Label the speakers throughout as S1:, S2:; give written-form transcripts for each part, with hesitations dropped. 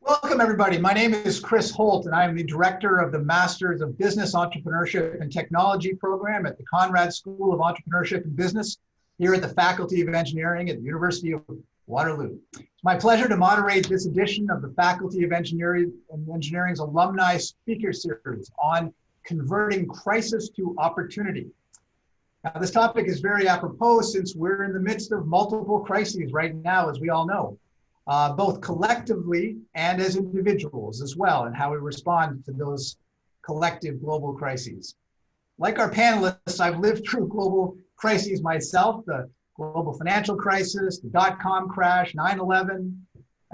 S1: Welcome, everybody. My name is Chris Holt, and I am the director of the Masters of Business, Entrepreneurship, and Technology program at the Conrad School of Entrepreneurship and Business here at the Faculty of Engineering at the University of Waterloo. It's my pleasure to moderate this edition of the Faculty of Engineering's Alumni Speaker Series on converting crisis to opportunity. Now, this topic is very apropos since we're in the midst of multiple crises right now, as we all know. Both collectively and as individuals as well, and how we respond to those collective global crises. Like our panelists, I've lived through global crises myself, the global financial crisis, the dot-com crash, 9/11,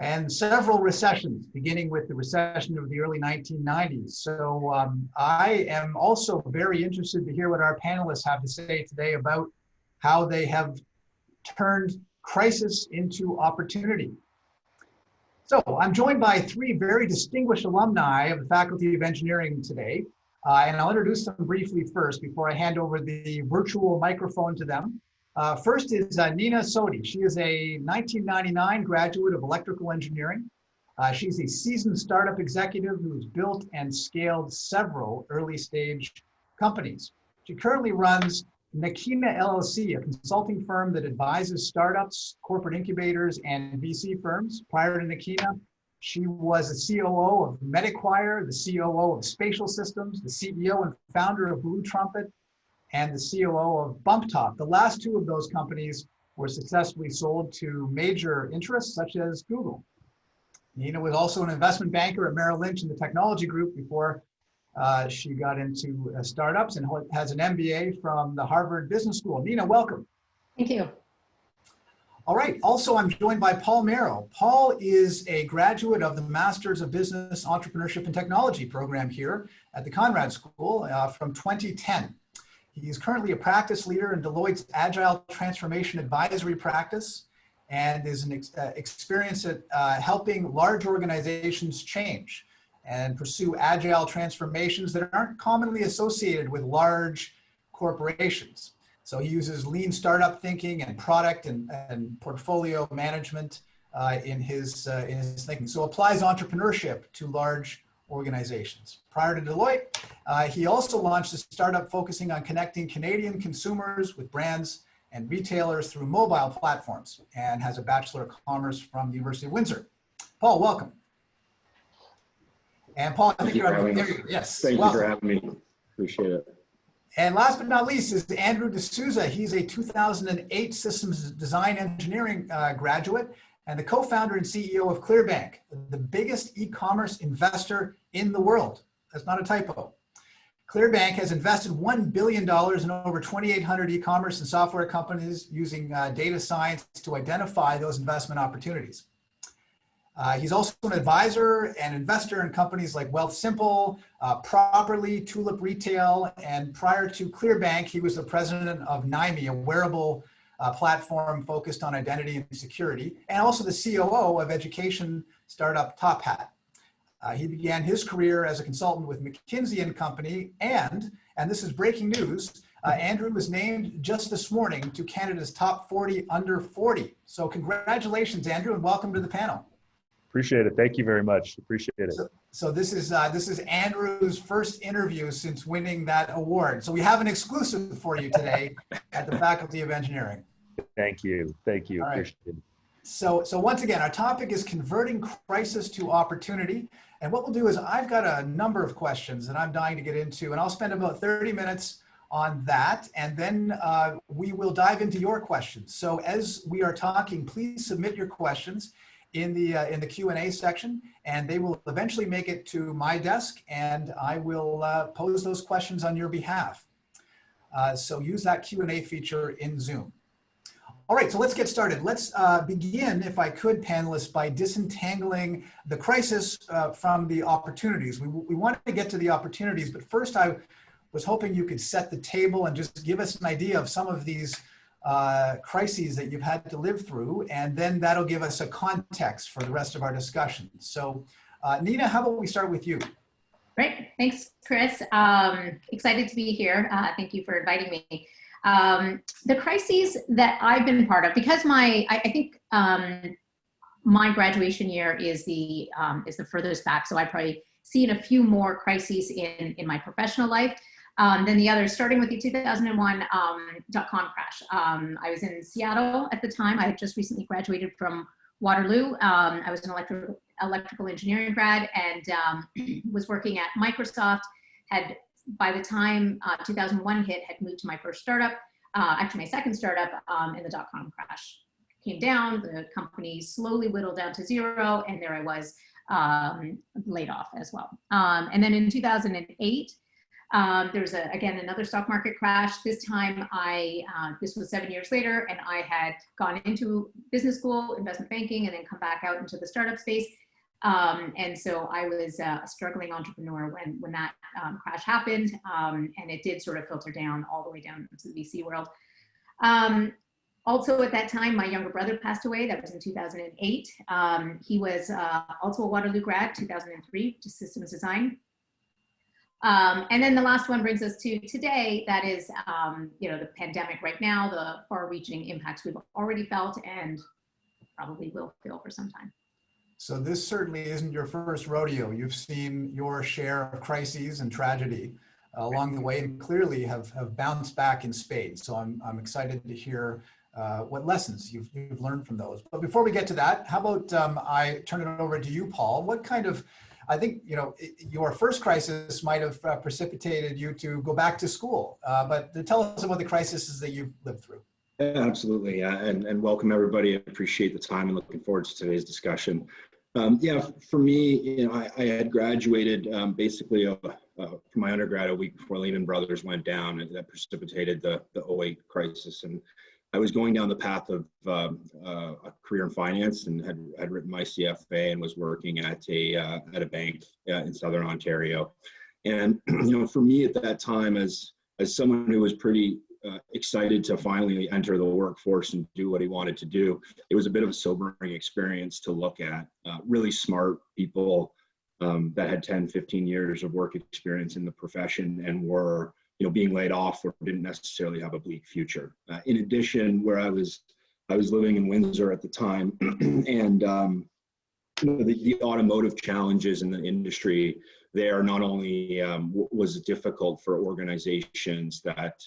S1: and several recessions, beginning with the recession of the early 1990s. So I am also very interested to hear what our panelists have to say today about how they have turned crisis into opportunity. So I'm joined by three very distinguished alumni of the Faculty of Engineering today, and I'll introduce them briefly first before I hand over the virtual microphone to them. First is Nina Sodhi. She is a 1999 graduate of electrical engineering. She's a seasoned startup executive who's built and scaled several early stage companies. She currently runs Nackina LLC, a consulting firm that advises startups, corporate incubators, and VC firms. Prior to Nackina, she was the COO of Mediquire, the COO of Spatial Systems, the CEO and founder of Blue Trumpet, and the COO of BumpTop. The last two of those companies were successfully sold to major interests such as Google. Nina was also an investment banker at Merrill Lynch in the technology group before she got into startups, and has an MBA from the Harvard Business School. Nina, welcome.
S2: Thank you.
S1: All right. Also, I'm joined by Paul Maiero. Paul is a graduate of the Masters of Business, Entrepreneurship, and Technology program here at the Conrad School from 2010. He is currently a practice leader in Deloitte's Agile Transformation Advisory practice and is an experienced at helping large organizations change and pursue agile transformations that aren't commonly associated with large corporations. So he uses lean startup thinking and product and portfolio management in his thinking. So applies entrepreneurship to large organizations. Prior to Deloitte, he also launched a startup focusing on connecting Canadian consumers with brands and retailers through mobile platforms, and has a Bachelor of Commerce from the University of Windsor. Paul, welcome. And Paul, I think you're on there. Yes.
S3: Thank you for having me. Appreciate it.
S1: And last but not least is Andrew Souza. He's a 2008 systems design engineering graduate and the co-founder and CEO of Clearbanc, the biggest e-commerce investor in the world. That's not a typo. Clearbanc has invested $1 billion in over 2,800 e-commerce and software companies using data science to identify those investment opportunities. He's also an advisor and investor in companies like Wealthsimple, Properly, Tulip Retail, and prior to Clearbanc, he was the president of NIME, a wearable platform focused on identity and security, and also the COO of education startup Top Hat. He began his career as a consultant with McKinsey & Company, and this is breaking news, Andrew was named just this morning to Canada's top 40 under 40. So congratulations, Andrew, and welcome to the panel.
S4: Appreciate it. Thank you very much. Appreciate it.
S1: So this is Andrew's first interview since winning that award. So we have an exclusive for you today at the Faculty of Engineering.
S4: Thank you. Thank you.
S1: All right.
S4: Appreciate it.
S1: So once again, our topic is converting crisis to opportunity. And what we'll do is I've got a number of questions that I'm dying to get into, and I'll spend about 30 minutes on that. And then we will dive into your questions. So as we are talking, please submit your questions in the Q&A section, and they will eventually make it to my desk, and I will pose those questions on your behalf. So use that Q&A feature in Zoom. All right, so let's get started. Let's begin, if I could, panelists, by disentangling the crisis from the opportunities. We want to get to the opportunities, but first I was hoping you could set the table and just give us an idea of some of these crises that you've had to live through, and then that'll give us a context for the rest of our discussion. So Nina, how about we start with you?
S2: Great, thanks, Chris. Excited to be here. Thank you for inviting me. The crises that I've been part of, because I think my graduation year is the furthest back. So I probably seen a few more crises in my professional life than the others, starting with the 2001 dot-com crash. I was in Seattle at the time. I had just recently graduated from Waterloo. I was an electrical engineering grad and was working at Microsoft. Had, by the time 2001 hit, had moved to my first startup, actually my second startup, and the dot-com crash came down. The company slowly whittled down to zero, and there I was, laid off as well. And then in 2008, there was again another stock market crash. This time this was 7 years later, and I had gone into business school, investment banking, and then come back out into the startup space. And so I was a struggling entrepreneur when that crash happened, and it did sort of filter down all the way down to the VC world. Also at that time, my younger brother passed away. That was in 2008. He was also a Waterloo grad, 2003, to systems design. And then the last one brings us to today. That is, the pandemic right now, the far-reaching impacts we've already felt and probably will feel for some time.
S1: So this certainly isn't your first rodeo. You've seen your share of crises and tragedy along the way, and clearly have bounced back in spades. So I'm excited to hear what lessons you've learned from those. But before we get to that, how about I turn it over to you, Paul? What kind of, I think, your first crisis might have precipitated you to go back to school, but tell us about the crises that you've lived through.
S3: Yeah, absolutely. And welcome everybody. I appreciate the time and looking forward to today's discussion. For me, I had graduated basically from my undergrad a week before Lehman Brothers went down, and that precipitated the 2008 crisis. And I was going down the path of a career in finance, and had written my CFA and was working at a bank in Southern Ontario. And for me at that time, as someone who was pretty excited to finally enter the workforce and do what he wanted to do, it was a bit of a sobering experience to look at really smart people that had 10, 15 years of work experience in the profession and were being laid off or didn't necessarily have a bleak future. In addition, where I was living in Windsor at the time, and the automotive challenges in the industry there not only was difficult for organizations that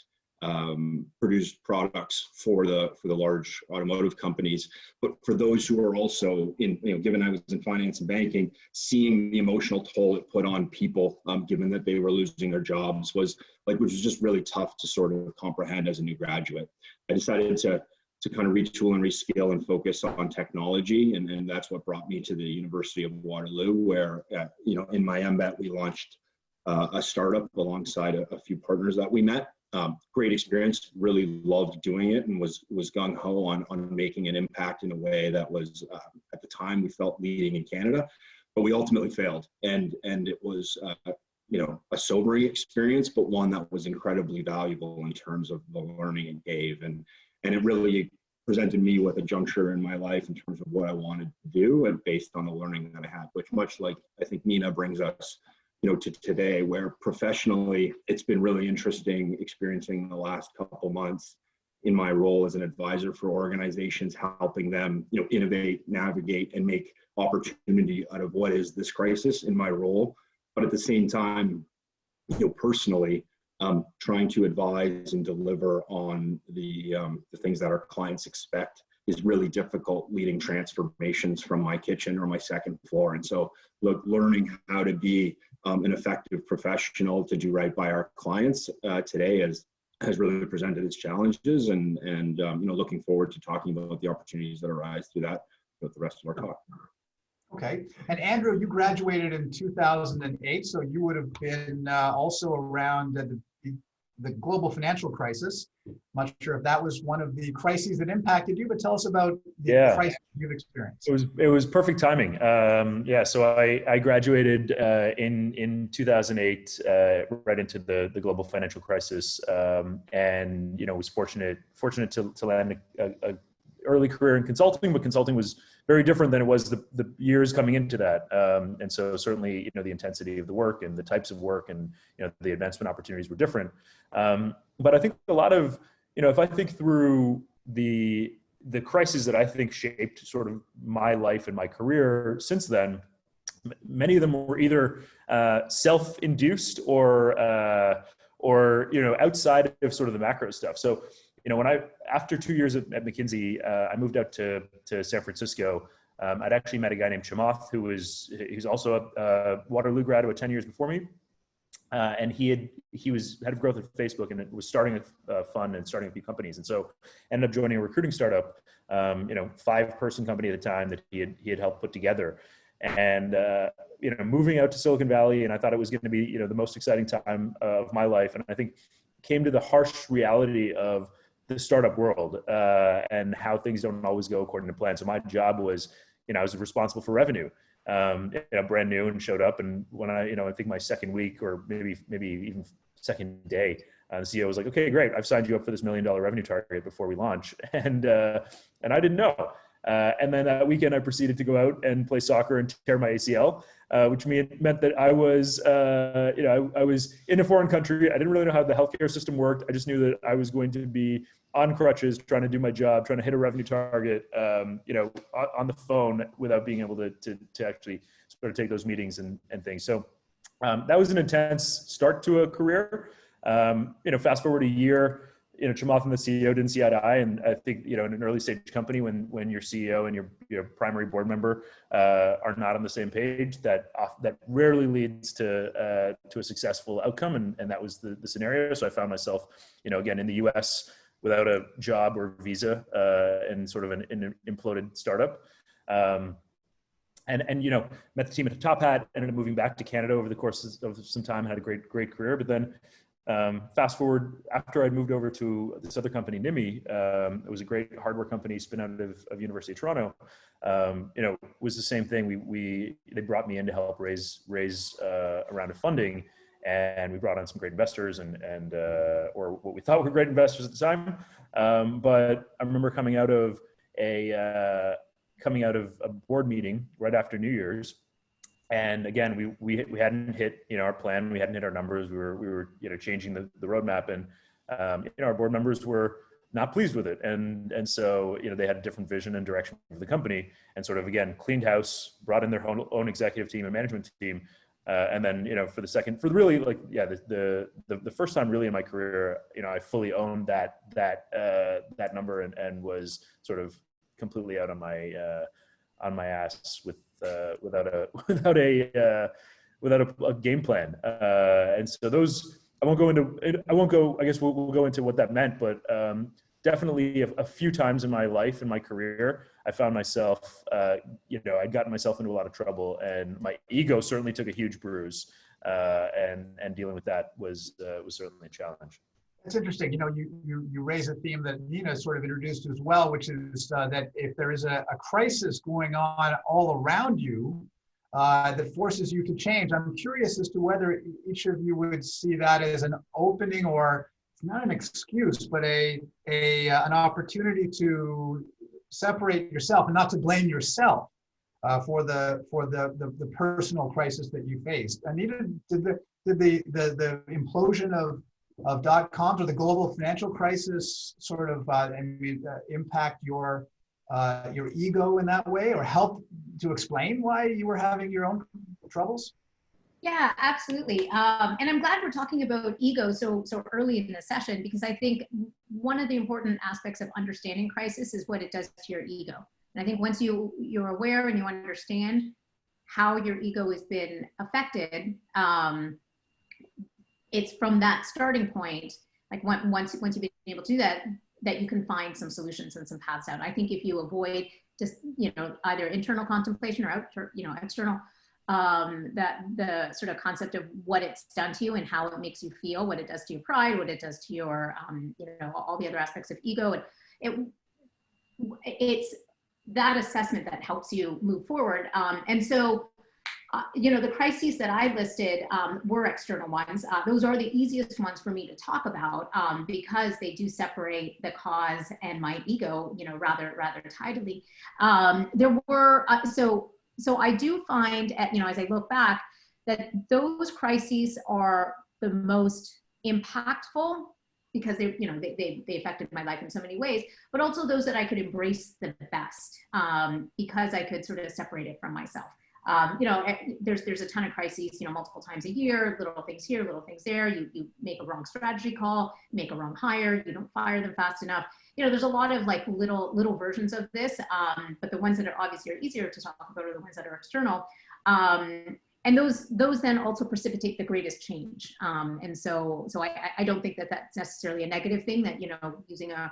S3: produced products for the large automotive companies, but for those who are also given I was in finance and banking, seeing the emotional toll it put on people, given that they were losing their jobs, which was just really tough to sort of comprehend as a new graduate. I decided to kind of retool and reskill and focus on technology, and that's what brought me to the University of Waterloo, where in my MBET we launched a startup alongside a few partners that we met. Great experience, really loved doing it, and was gung-ho on making an impact in a way that was, at the time, we felt leading in Canada, but we ultimately failed. And it was, a sobering experience, but one that was incredibly valuable in terms of the learning it gave. And it really presented me with a juncture in my life in terms of what I wanted to do, and based on the learning that I had, which, much like I think Nina brings us to today, where professionally it's been really interesting experiencing the last couple months in my role as an advisor for organizations, helping them innovate, navigate, and make opportunity out of what is this crisis in my role. But at the same time, personally, trying to advise and deliver on the things that our clients expect is really difficult, leading transformations from my kitchen or my second floor. And so learning how to be an effective professional to do right by our clients today has really presented its challenges, and looking forward to talking about the opportunities that arise through that with the rest of our talk.
S1: Okay, and Andrew, you graduated in 2008, so you would have been also around the global financial crisis. Not sure if that was one of the crises that impacted you, but tell us about the crisis you've experienced.
S4: It was perfect timing. So I graduated in 2008, right into the global financial crisis, and was fortunate to land a early career in consulting, but consulting was very different than it was the years coming into that. And so certainly, the intensity of the work and the types of work and, the advancement opportunities were different. But I think a lot of, if I think through the the crises that I think shaped sort of my life and my career since then, many of them were either self-induced or outside of sort of the macro stuff. So after 2 years at McKinsey, I moved out to San Francisco. I'd actually met a guy named Chamath, he's also a Waterloo graduate 10 years before me. And he was head of growth at Facebook and was starting a fund and starting a few companies. And so ended up joining a recruiting startup, 5-person company at the time that he had helped put together. And, moving out to Silicon Valley, and I thought it was going to be, the most exciting time of my life. And I think came to the harsh reality of the startup world and how things don't always go according to plan. So my job was, I was responsible for revenue. Brand new, and showed up. And when I think my second week or maybe even second day, the CEO was like, "Okay, great. I've signed you up for this $1 million revenue target before we launch." And I didn't know. And then that weekend I proceeded to go out and play soccer and tear my ACL, which meant that I was, I was in a foreign country. I didn't really know how the healthcare system worked. I just knew that I was going to be on crutches, trying to do my job, trying to hit a revenue target, on the phone without being able to actually sort of take those meetings and things. So that was an intense start to a career. Fast forward a year, Chamath and the CEO didn't see eye to eye. And I think, in an early stage company, when your CEO and your primary board member are not on the same page, that rarely leads to a successful outcome. And that was the scenario. So I found myself, again, in the US without a job or visa and sort of an imploded startup. And met the team at Top Hat, ended up moving back to Canada over the course of some time, had a great career. But then fast forward, after I'd moved over to this other company, Nimi, it was a great hardware company, spin out of University of Toronto. Was the same thing. They brought me in to help raise a round of funding, and we brought on some great investors or what we thought were great investors at the time. But I remember coming out of a board meeting right after New Year's. And again, we hadn't hit, our plan. We hadn't hit our numbers. We were changing the roadmap, and our board members were not pleased with it. And so, they had a different vision and direction for the company, and sort of, again, cleaned house, brought in their own executive team and management team. And then, for the first time really in my career, I fully owned that number and was sort of completely out on my ass without a game plan. And so those, I guess we'll go into what that meant, but definitely a few times in my life, in my career, I found myself, I'd gotten myself into a lot of trouble, and my ego certainly took a huge bruise, and dealing with that was certainly a challenge.
S1: That's interesting. You raise a theme that Nina sort of introduced as well, which is that if there is a crisis going on all around you that forces you to change, I'm curious as to whether each of you would see that as an opening, or not an excuse, but an opportunity to separate yourself and not to blame yourself for the personal crisis that you faced. Anita, did the implosion of .coms or the global financial crisis sort of impact your ego in that way, or help to explain why you were having your own troubles?
S2: Yeah, absolutely. And I'm glad we're talking about ego so early in the session, because I think one of the important aspects of understanding crisis is what it does to your ego. And I think once you're aware and you understand how your ego has been affected, it's from that starting point, like once you've been able to do that you can find some solutions and some paths out. I think if you avoid just, either internal contemplation or external, that the sort of concept of what it's done to you and how it makes you feel, what it does to your pride, what it does to your, all the other aspects of ego. It's that assessment that helps you move forward. And so, the crises that I listed were external ones. Those are the easiest ones for me to talk about because they do separate the cause and my ego, rather tidily. There were, so I do find, as I look back, that those crises are the most impactful because they, you know, they affected my life in so many ways, but also those that I could embrace the best, because I could sort of separate it from myself. You know, there's a ton of crises, you know, multiple times a year, little things here, little things there. You make a wrong strategy call, make a wrong hire, you don't fire them fast enough. You know, there's a lot of like little versions of this, but the ones that are obviously easier to talk about are the ones that are external. And those then also precipitate the greatest change. And so I don't think that that's necessarily a negative thing, that, you know, using a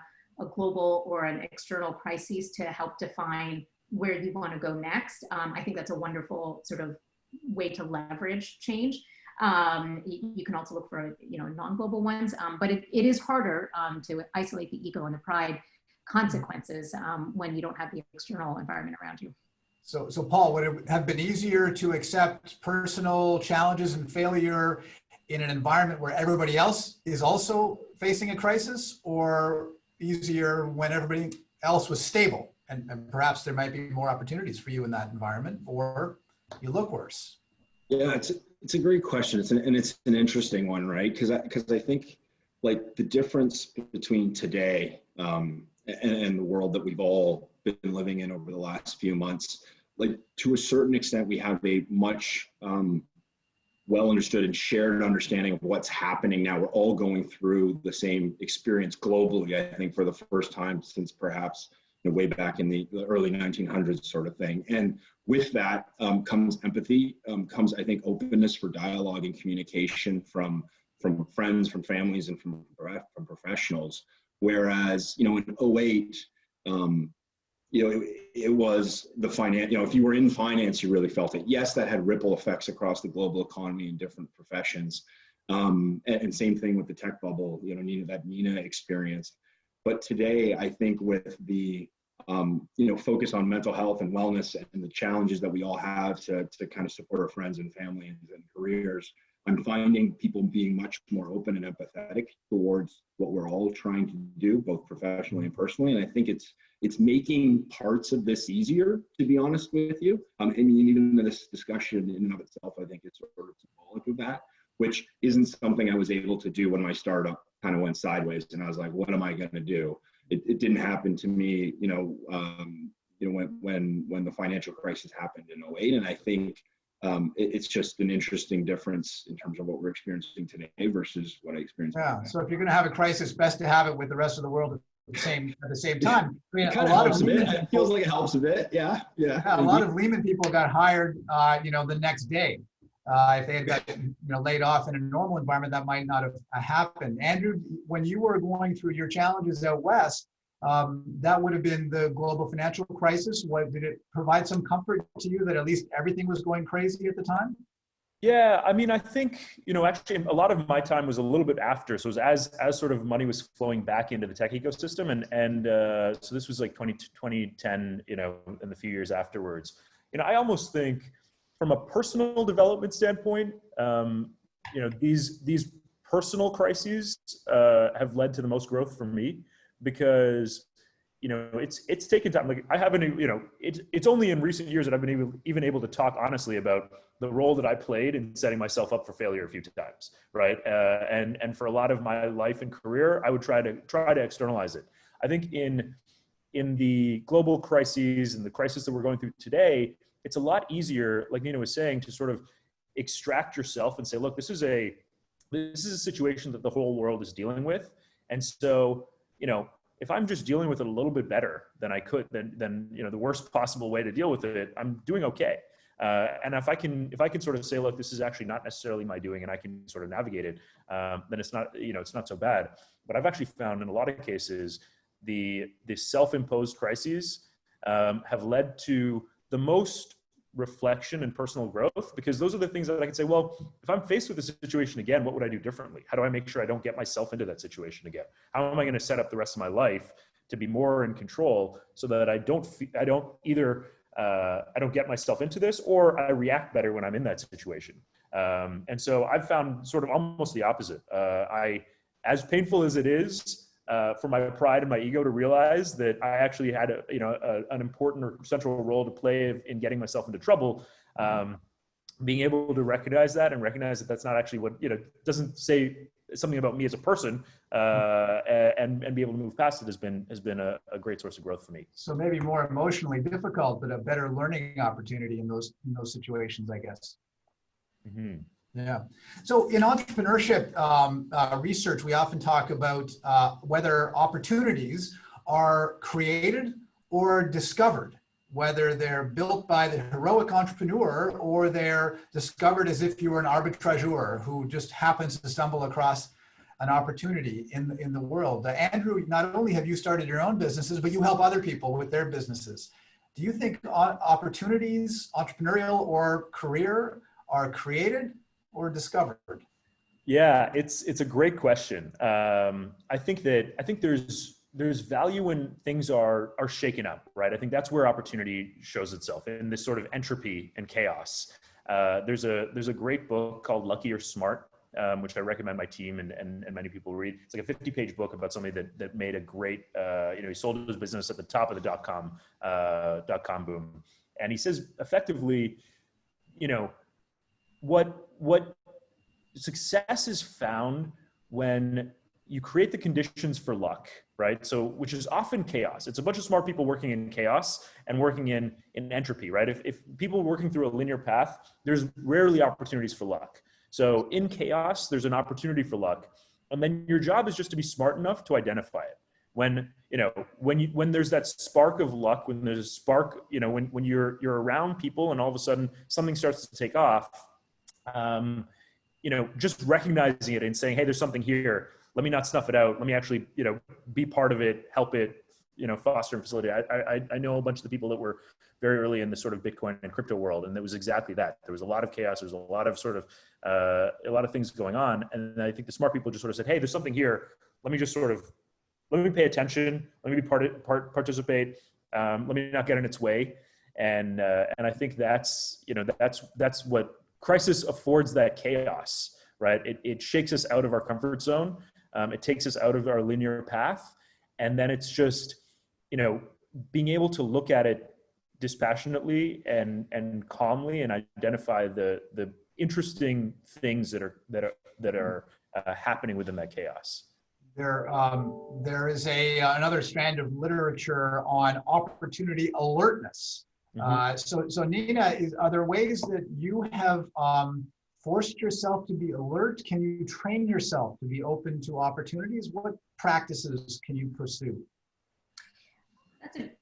S2: global or an external crisis to help define where you want to go next. I think that's a wonderful sort of way to leverage change. You can also look for, you know, non-global ones, but it is harder to isolate the ego and the pride consequences when you don't have the external environment around you.
S1: So Paul, would it have been easier to accept personal challenges and failure in an environment where everybody else is also facing a crisis, or easier when everybody else was stable? And perhaps there might be more opportunities for you in that environment, or you look worse.
S3: Yeah, it's a great question. It's an interesting one, right? Because I think like the difference between today and the world that we've all been living in over the last few months, like to a certain extent, we have a much well understood and shared understanding of what's happening now. We're all going through the same experience globally, I think, for the first time since perhaps, you know, way back in the early 1900s sort of thing. And with that comes empathy, comes, I think, openness for dialogue and communication from friends, from families, and from professionals. Whereas, you know, in 08, you know, it was the finance, you know, if you were in finance, you really felt it. Yes, that had ripple effects across the global economy in different professions. And same thing with the tech bubble, you know, Nina experienced. But today, I think with the, you know, focus on mental health and wellness and the challenges that we all have to kind of support our friends and families and careers, I'm finding people being much more open and empathetic towards what we're all trying to do, both professionally and personally. And I think it's making parts of this easier, to be honest with you. I mean, even this discussion in and of itself, I think it's sort of symbolic of that, which isn't something I was able to do when my startup kind of went sideways. And I was like, what am I going to do? It didn't happen to me, you know, when the financial crisis happened in 08. And I think it's just an interesting difference in terms of what we're experiencing today versus what I experienced.
S1: Yeah. So if you're going to have a crisis, best to have it with the rest of the world at the same time. I mean,
S3: it kind of helps a bit. It feels like it helps a bit. Yeah.
S1: A lot of Lehman people got hired, you know, the next day. If they had got, you know, laid off in a normal environment, that might not have happened. Andrew, when you were going through your challenges out west, that would have been the global financial crisis. Did it provide some comfort to you that at least everything was going crazy at the time?
S4: Yeah, I mean, I think, you know, actually a lot of my time was a little bit after. So it was as sort of money was flowing back into the tech ecosystem. And so this was like 2010, you know, and the few years afterwards. You know, I almost think from a personal development standpoint, you know, these personal crises have led to the most growth for me, because, you know, it's taken time. Like I haven't, you know, it's only in recent years that I've been even able to talk honestly about the role that I played in setting myself up for failure a few times, right? And for a lot of my life and career, I would try to externalize it. I think in the global crises and the crisis that we're going through today, it's a lot easier, like Nina was saying, to sort of extract yourself and say, look, this is a situation that the whole world is dealing with. And so, you know, if I'm just dealing with it a little bit better than I could, then you know, the worst possible way to deal with it, I'm doing okay. And if I can sort of say, look, this is actually not necessarily my doing, and I can sort of navigate it, then it's not, you know, it's not so bad. But I've actually found in a lot of cases, the self-imposed crises have led to the most reflection and personal growth, because those are the things that I can say, well, if I'm faced with this situation again, what would I do differently? How do I make sure I don't get myself into that situation again? How am I going to set up the rest of my life to be more in control, so that I don't get myself into this, or I react better when I'm in that situation? And so I've found sort of almost the opposite. As painful as it is, for my pride and my ego to realize that I actually had an important or central role to play in getting myself into trouble. being able to recognize that and recognize that that's not actually what, doesn't say something about me as a person, and be able to move past it has been a great source of growth for me.
S1: So maybe more emotionally difficult, but a better learning opportunity in those situations, I guess.
S4: Mm-hmm.
S1: Yeah. So in entrepreneurship research, we often talk about whether opportunities are created or discovered, whether they're built by the heroic entrepreneur or they're discovered as if you were an arbitrageur who just happens to stumble across an opportunity in the world. Andrew, not only have you started your own businesses, but you help other people with their businesses. Do you think opportunities, entrepreneurial or career, are created or discovered?
S4: Yeah, it's a great question. I think there's value when things are shaken up, right? I think that's where opportunity shows itself, in this sort of entropy and chaos. There's a great book called Lucky or Smart, which I recommend my team and many people read. It's like a 50-page book about somebody that made a great, he sold his business at the top of the dot-com boom. And he says effectively, what success is found when you create the conditions for luck, right? So, which is often chaos. It's a bunch of smart people working in chaos and working in entropy, right? If people are working through a linear path, there's rarely opportunities for luck. So in chaos, there's an opportunity for luck. And then your job is just to be smart enough to identify it. When there's that spark of luck, when there's a spark, when you're around people and all of a sudden something starts to take off, just recognizing it and saying, hey, there's something here. Let me not snuff it out. Let me actually, be part of it, help it, foster and facilitate. I know a bunch of the people that were very early in the sort of Bitcoin and crypto world, and it was exactly that. There was a lot of chaos. There was a lot of sort of a lot of things going on, and I think the smart people just sort of said, hey, there's something here. Let me pay attention. Let me participate. Let me not get in its way. And I think that's what crisis affords, that chaos, right? It shakes us out of our comfort zone. It takes us out of our linear path. And then it's just, being able to look at it dispassionately and calmly and identify the interesting things that are happening within that chaos.
S1: There is another strand of literature on opportunity alertness. Mm-hmm. So Nina, are there ways that you have forced yourself to be alert? Can you train yourself to be open to opportunities? What practices can you pursue?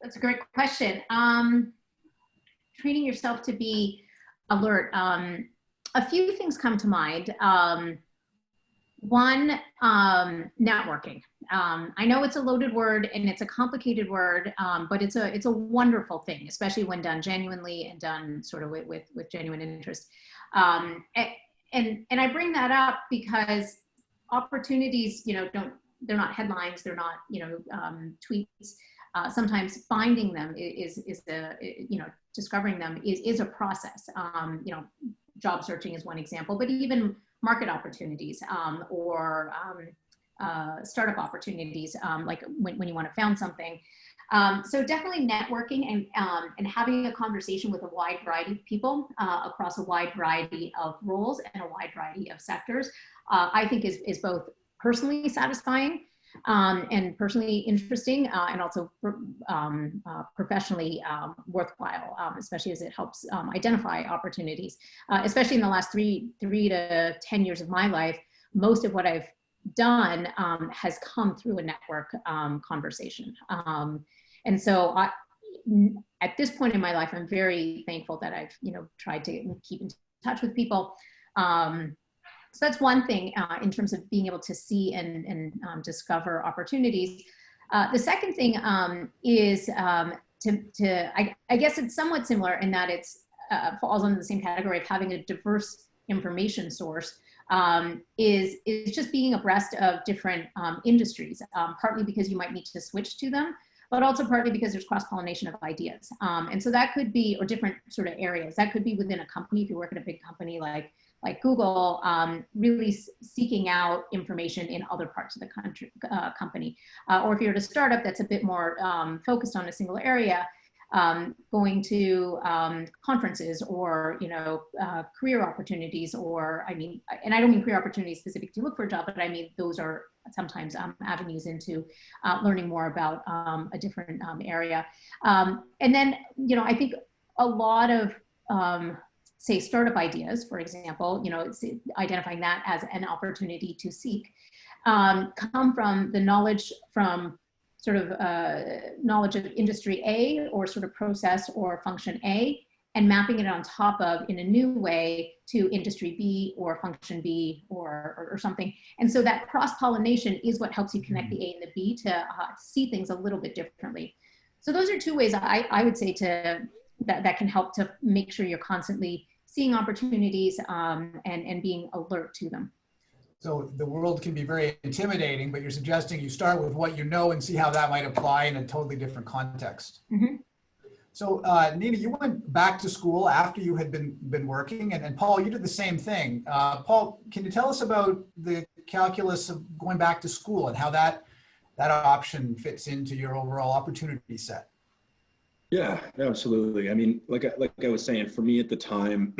S2: That's a great question. Training yourself to be alert. A few things come to mind. One, networking. I know it's a loaded word and it's a complicated word, but it's a wonderful thing, especially when done genuinely and done sort of with genuine interest. And I bring that up because opportunities, they're not headlines, they're not, tweets. Sometimes finding them is discovering them is a process. Job searching is one example, but even market opportunities or startup opportunities, like when you want to found something. So definitely networking and having a conversation with a wide variety of people across a wide variety of roles and a wide variety of sectors, I think is both personally satisfying and personally interesting, and also professionally worthwhile, especially as it helps identify opportunities. Especially in the last three to 10 years of my life, most of what I've done has come through a network conversation. And so at this point in my life, I'm very thankful that I've tried to keep in touch with people. So that's one thing in terms of being able to see and discover opportunities. The second thing is I guess it's somewhat similar in that it's falls under the same category of having a diverse information source. Is just being abreast of different industries, partly because you might need to switch to them, but also partly because there's cross-pollination of ideas. And so that could be, or different sort of areas, that could be within a company. If you work at a big company like Google, really seeking out information in other parts of the company. Or if you're at a startup that's a bit more focused on a single area, going to conferences or, career opportunities, or, and I don't mean career opportunities specific to look for a job, but I mean, those are sometimes avenues into learning more about a different area. And then, I think a lot of, say, startup ideas, for example, it's identifying that as an opportunity to seek, come from the knowledge from sort of knowledge of industry A or sort of process or function A, and mapping it on top of in a new way to industry B or function B or something. And so that cross-pollination is what helps you connect the A and the B to see things a little bit differently. So those are two ways I would say that can help to make sure you're constantly seeing opportunities and being alert to them.
S1: So the world can be very intimidating, but you're suggesting you start with what you know and see how that might apply in a totally different context.
S2: Mm-hmm.
S1: So Nina, you went back to school after you had been working, and Paul, you did the same thing. Paul, can you tell us about the calculus of going back to school and how that option fits into your overall opportunity set?
S3: Yeah, absolutely. I mean, like I was saying, for me at the time,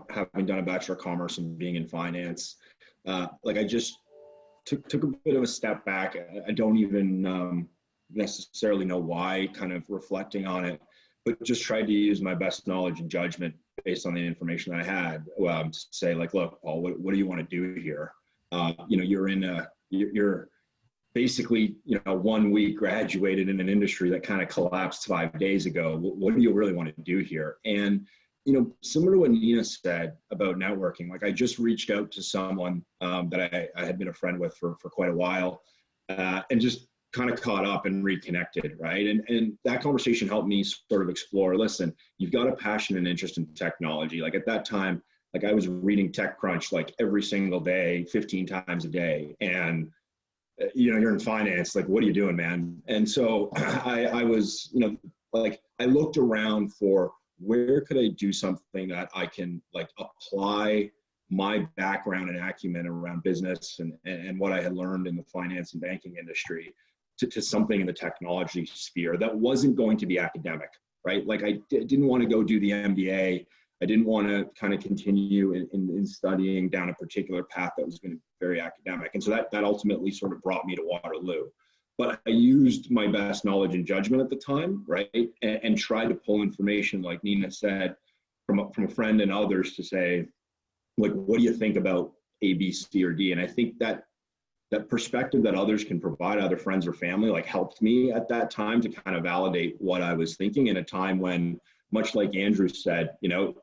S3: having done a Bachelor of Commerce and being in finance, I just took a bit of a step back. I don't even necessarily know why, kind of reflecting on it, but just tried to use my best knowledge and judgment based on the information that I had to say, like, look, Paul, what do you want to do here? You're basically, 1 week graduated in an industry that kind of collapsed 5 days ago. What do you really want to do here? And, similar to what Nina said about networking, like I just reached out to someone that I had been a friend with for quite a while and just kind of caught up and reconnected, right? And that conversation helped me sort of explore, listen, you've got a passion and interest in technology. Like at that time, like I was reading TechCrunch like every single day, 15 times a day. And you're in finance, like, what are you doing, man? And so I was, I looked around for where could I do something that I can like apply my background and acumen around business and what I had learned in the finance and banking industry to something in the technology sphere that wasn't going to be academic, right? Like I didn't want to go do the MBA. I didn't want to kind of continue in studying down a particular path that was going to be very academic. And so that ultimately sort of brought me to Waterloo. But I used my best knowledge and judgment at the time, right? And tried to pull information, like Nina said, from a friend and others to say, like, what do you think about A, B, C, or D? And I think that perspective that others can provide, other friends or family, like helped me at that time to kind of validate what I was thinking in a time when, much like Andrew said,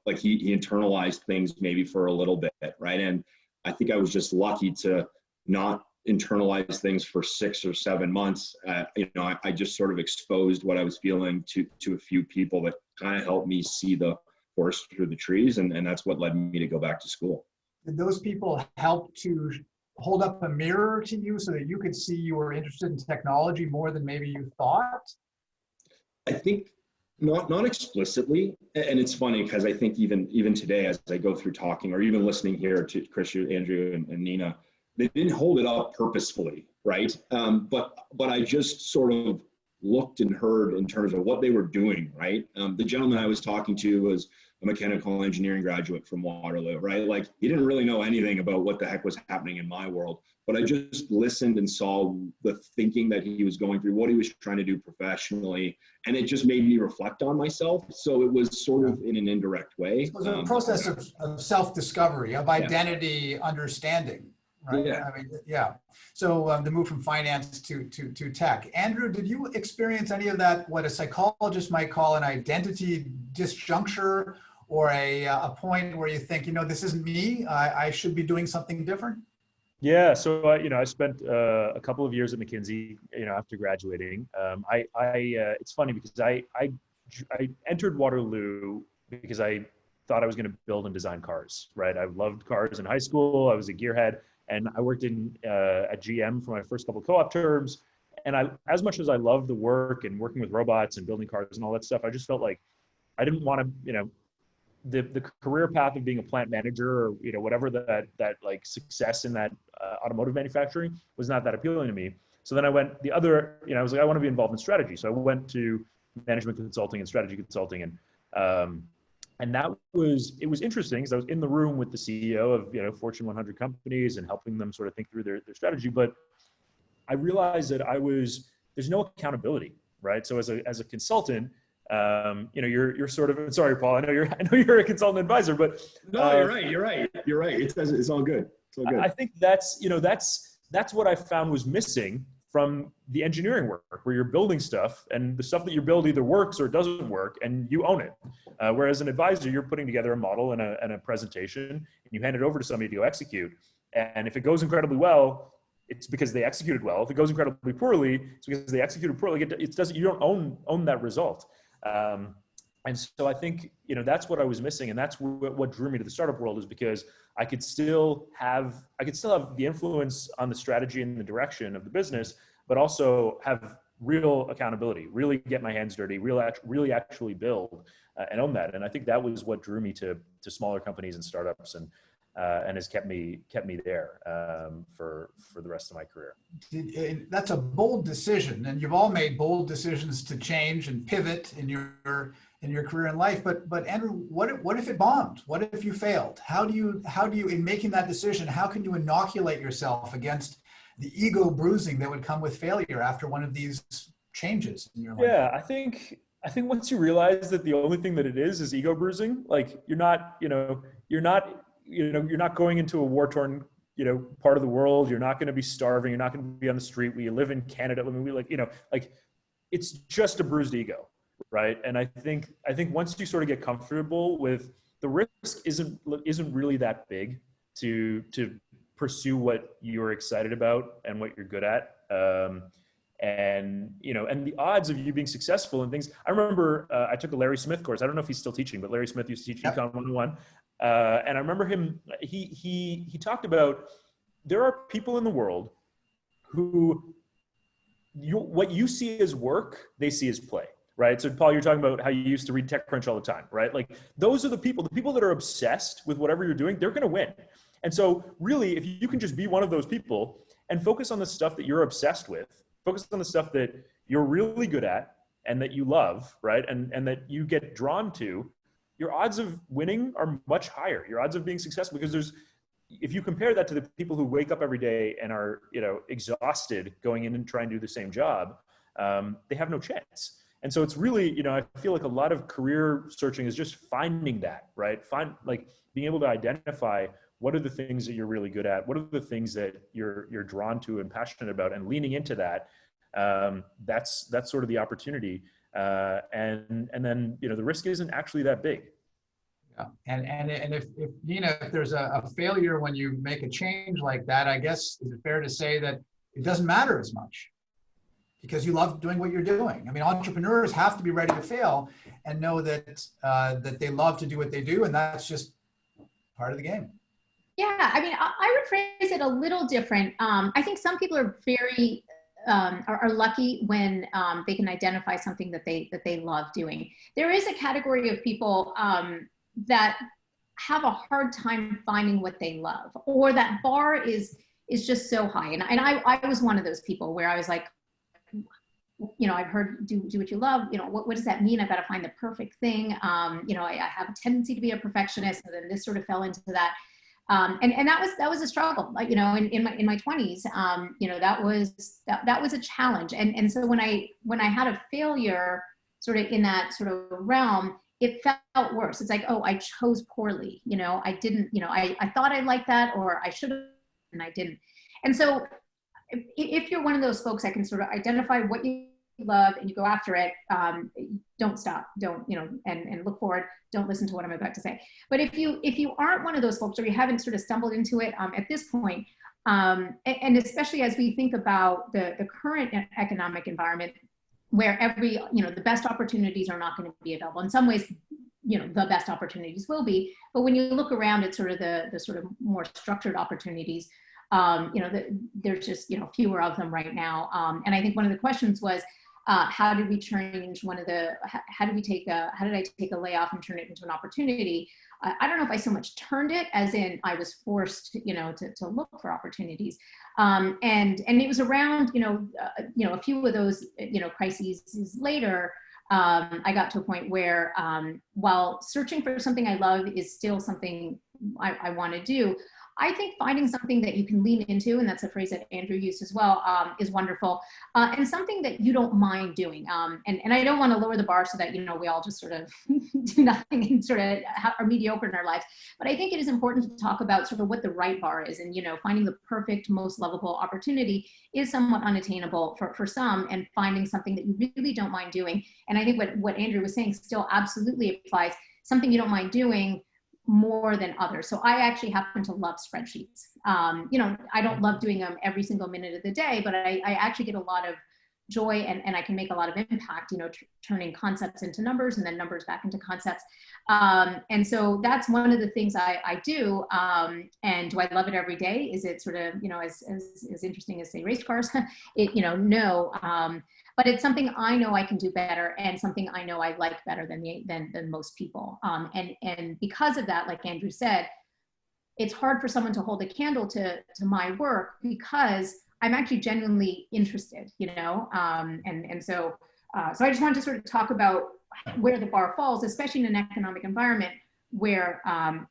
S3: like he internalized things maybe for a little bit, right? And I think I was just lucky to not internalize things for 6 or 7 months. I just sort of exposed what I was feeling to a few people that kind of helped me see the forest through the trees. And that's what led me to go back to school.
S1: Did those people help to hold up a mirror to you so that you could see you were interested in technology more than maybe you thought?
S3: I think not explicitly. And it's funny because I think even today, as I go through talking or even listening here to Chris, Andrew, and Nina, they didn't hold it up purposefully, right? But I just sort of looked and heard in terms of what they were doing, right? The gentleman I was talking to was a mechanical engineering graduate from Waterloo, right? Like he didn't really know anything about what the heck was happening in my world, but I just listened and saw the thinking that he was going through, what he was trying to do professionally, and it just made me reflect on myself. So it was sort of in an indirect way.
S1: So it was a process of self-discovery, of identity understanding. Right.
S3: Yeah.
S1: I mean, yeah. So the move from finance to tech. Andrew, did you experience any of that, what a psychologist might call an identity disjuncture, or a point where you think, this isn't me, I should be doing something different?
S4: Yeah. So, I spent a couple of years at McKinsey, after graduating. It's funny because I entered Waterloo because I thought I was going to build and design cars, right? I loved cars in high school. I was a gearhead. And I worked at GM for my first couple of co-op terms. And as much as I loved the work and working with robots and building cars and all that stuff, I just felt like I didn't want to, the career path of being a plant manager or, whatever that like success in that automotive manufacturing was not that appealing to me. So then I went the other, I was like, I want to be involved in strategy. So I went to management consulting and strategy consulting. And it was interesting because I was in the room with the CEO of, Fortune 100 companies and helping them sort of think through their strategy. But I realized that there's no accountability, right? So as a consultant, you're sort of, sorry, Paul, I know you're a consultant advisor, but
S3: no, you're right. It's all good. It's all good.
S4: I think that's what I found was missing from the engineering work, where you're building stuff and the stuff that you build either works or doesn't work and you own it. Whereas an advisor, you're putting together a model and a presentation and you hand it over to somebody to go execute. And if it goes incredibly well, it's because they executed well. If it goes incredibly poorly, it's because they executed poorly. You don't own that result. And so I think, that's what I was missing. And that's what drew me to the startup world, is because I could still have the influence on the strategy and the direction of the business, but also have real accountability, really get my hands dirty, really actually build and own that. And I think that was what drew me to smaller companies and startups, and has kept me there for the rest of my career.
S1: That's a bold decision, and you've all made bold decisions to change and pivot in your career and life. But Andrew, what if it bombed? What if you failed? How do you in making that decision, how can you inoculate yourself against the ego bruising that would come with failure after one of these changes in your life?
S4: Yeah, I think once you realize that the only thing that it is ego bruising, like you're not going into a war-torn, part of the world. You're not going to be starving. You're not going to be on the street. We live in Canada. I mean, it's just a bruised ego, right? And I think once you sort of get comfortable with the risk, isn't really that big to pursue what you're excited about and what you're good at. And the odds of you being successful in things. I remember I took a Larry Smith course. I don't know if he's still teaching, but Larry Smith used to teach Econ 101. And I remember him, he talked about, there are people in the world who what you see as work, they see as play, right? So Paul, you're talking about how you used to read TechCrunch all the time, right? Like those are the people that are obsessed with whatever you're doing, they're going to win. And so really, if you can just be one of those people and focus on the stuff that you're obsessed with, focus on the stuff that you're really good at and that you love, right? And that you get drawn to, your odds of winning are much higher. Your odds of being successful, because if you compare that to the people who wake up every day and are, exhausted going in and trying to do the same job, they have no chance. And so it's really, I feel like a lot of career searching is just finding that, right? Being able to identify what are the things that you're really good at, what are the things that you're drawn to and passionate about, and leaning into that. That's sort of the opportunity. And then, the risk isn't actually that big.
S1: Yeah. And if Nina, if there's a failure when you make a change like that, I guess, is it fair to say that it doesn't matter as much because you love doing what you're doing? I mean, entrepreneurs have to be ready to fail and know that they love to do what they do, and that's just part of the game.
S2: Yeah, I mean, I would phrase it a little different. I think some people are very are lucky when they can identify something that they love doing. There is a category of people that have a hard time finding what they love, or that bar is just so high. And I was one of those people where I was like, I've heard do what you love. What does that mean? I've got to find the perfect thing. I have a tendency to be a perfectionist, and then this sort of fell into that. And that was a struggle, in my 20s, that was a challenge. And so when I had a failure sort of in that sort of realm, it felt worse. It's like, oh, I chose poorly. I didn't, I thought I liked that, or I should have, and I didn't. And so if you're one of those folks that can sort of identify what you love and you go after it, don't stop, don't, and look forward, don't listen to what I'm about to say. But if you aren't one of those folks, or you haven't sort of stumbled into it at this point, and especially as we think about the current economic environment, where the best opportunities are not going to be available. In some ways, the best opportunities will be, but when you look around at sort of the sort of more structured opportunities, there's just, fewer of them right now. And I think one of the questions was, how did we change how did I take a layoff and turn it into an opportunity? I don't know if I so much turned it as in I was forced, to look for opportunities. And it was around, a few of those, crises later, I got to a point where while searching for something I love is still something I want to do, I think finding something that you can lean into, and that's a phrase that Andrew used as well, is wonderful, and something that you don't mind doing. And I don't want to lower the bar so that, you know, we all just sort of do nothing and sort of are mediocre in our lives. But I think it is important to talk about sort of what the right bar is. And, you know, finding the perfect, most lovable opportunity is somewhat unattainable for some, and finding something that you really don't mind doing. And I think what Andrew was saying still absolutely applies. Something you don't mind doing more than others. So I actually happen to love spreadsheets. You know, I don't love doing them every single minute of the day, but I actually get a lot of joy, and I can make a lot of impact, you know, turning concepts into numbers and then numbers back into concepts. And so that's one of the things I do. And do I love it every day? Is it sort of, you know, as interesting as, say, race cars? You know, no. But it's something I know I can do better, and something I know I like better than most people. And because of that, like Andrew said, it's hard for someone to hold a candle to my work, because I'm actually genuinely interested, you know? So I just wanted to sort of talk about where the bar falls, especially in an economic environment where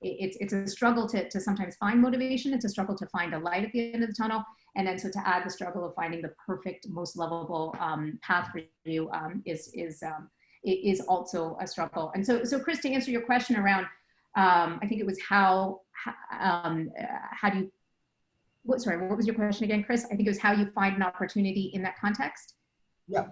S2: it's a struggle to sometimes find motivation. It's a struggle to find a light at the end of the tunnel. And then so to add the struggle of finding the perfect, most lovable path for you is also a struggle. And so Chris, to answer your question around, I think it was how do you, what was your question again, Chris? I think it was how you find an opportunity in that context.
S1: Yeah.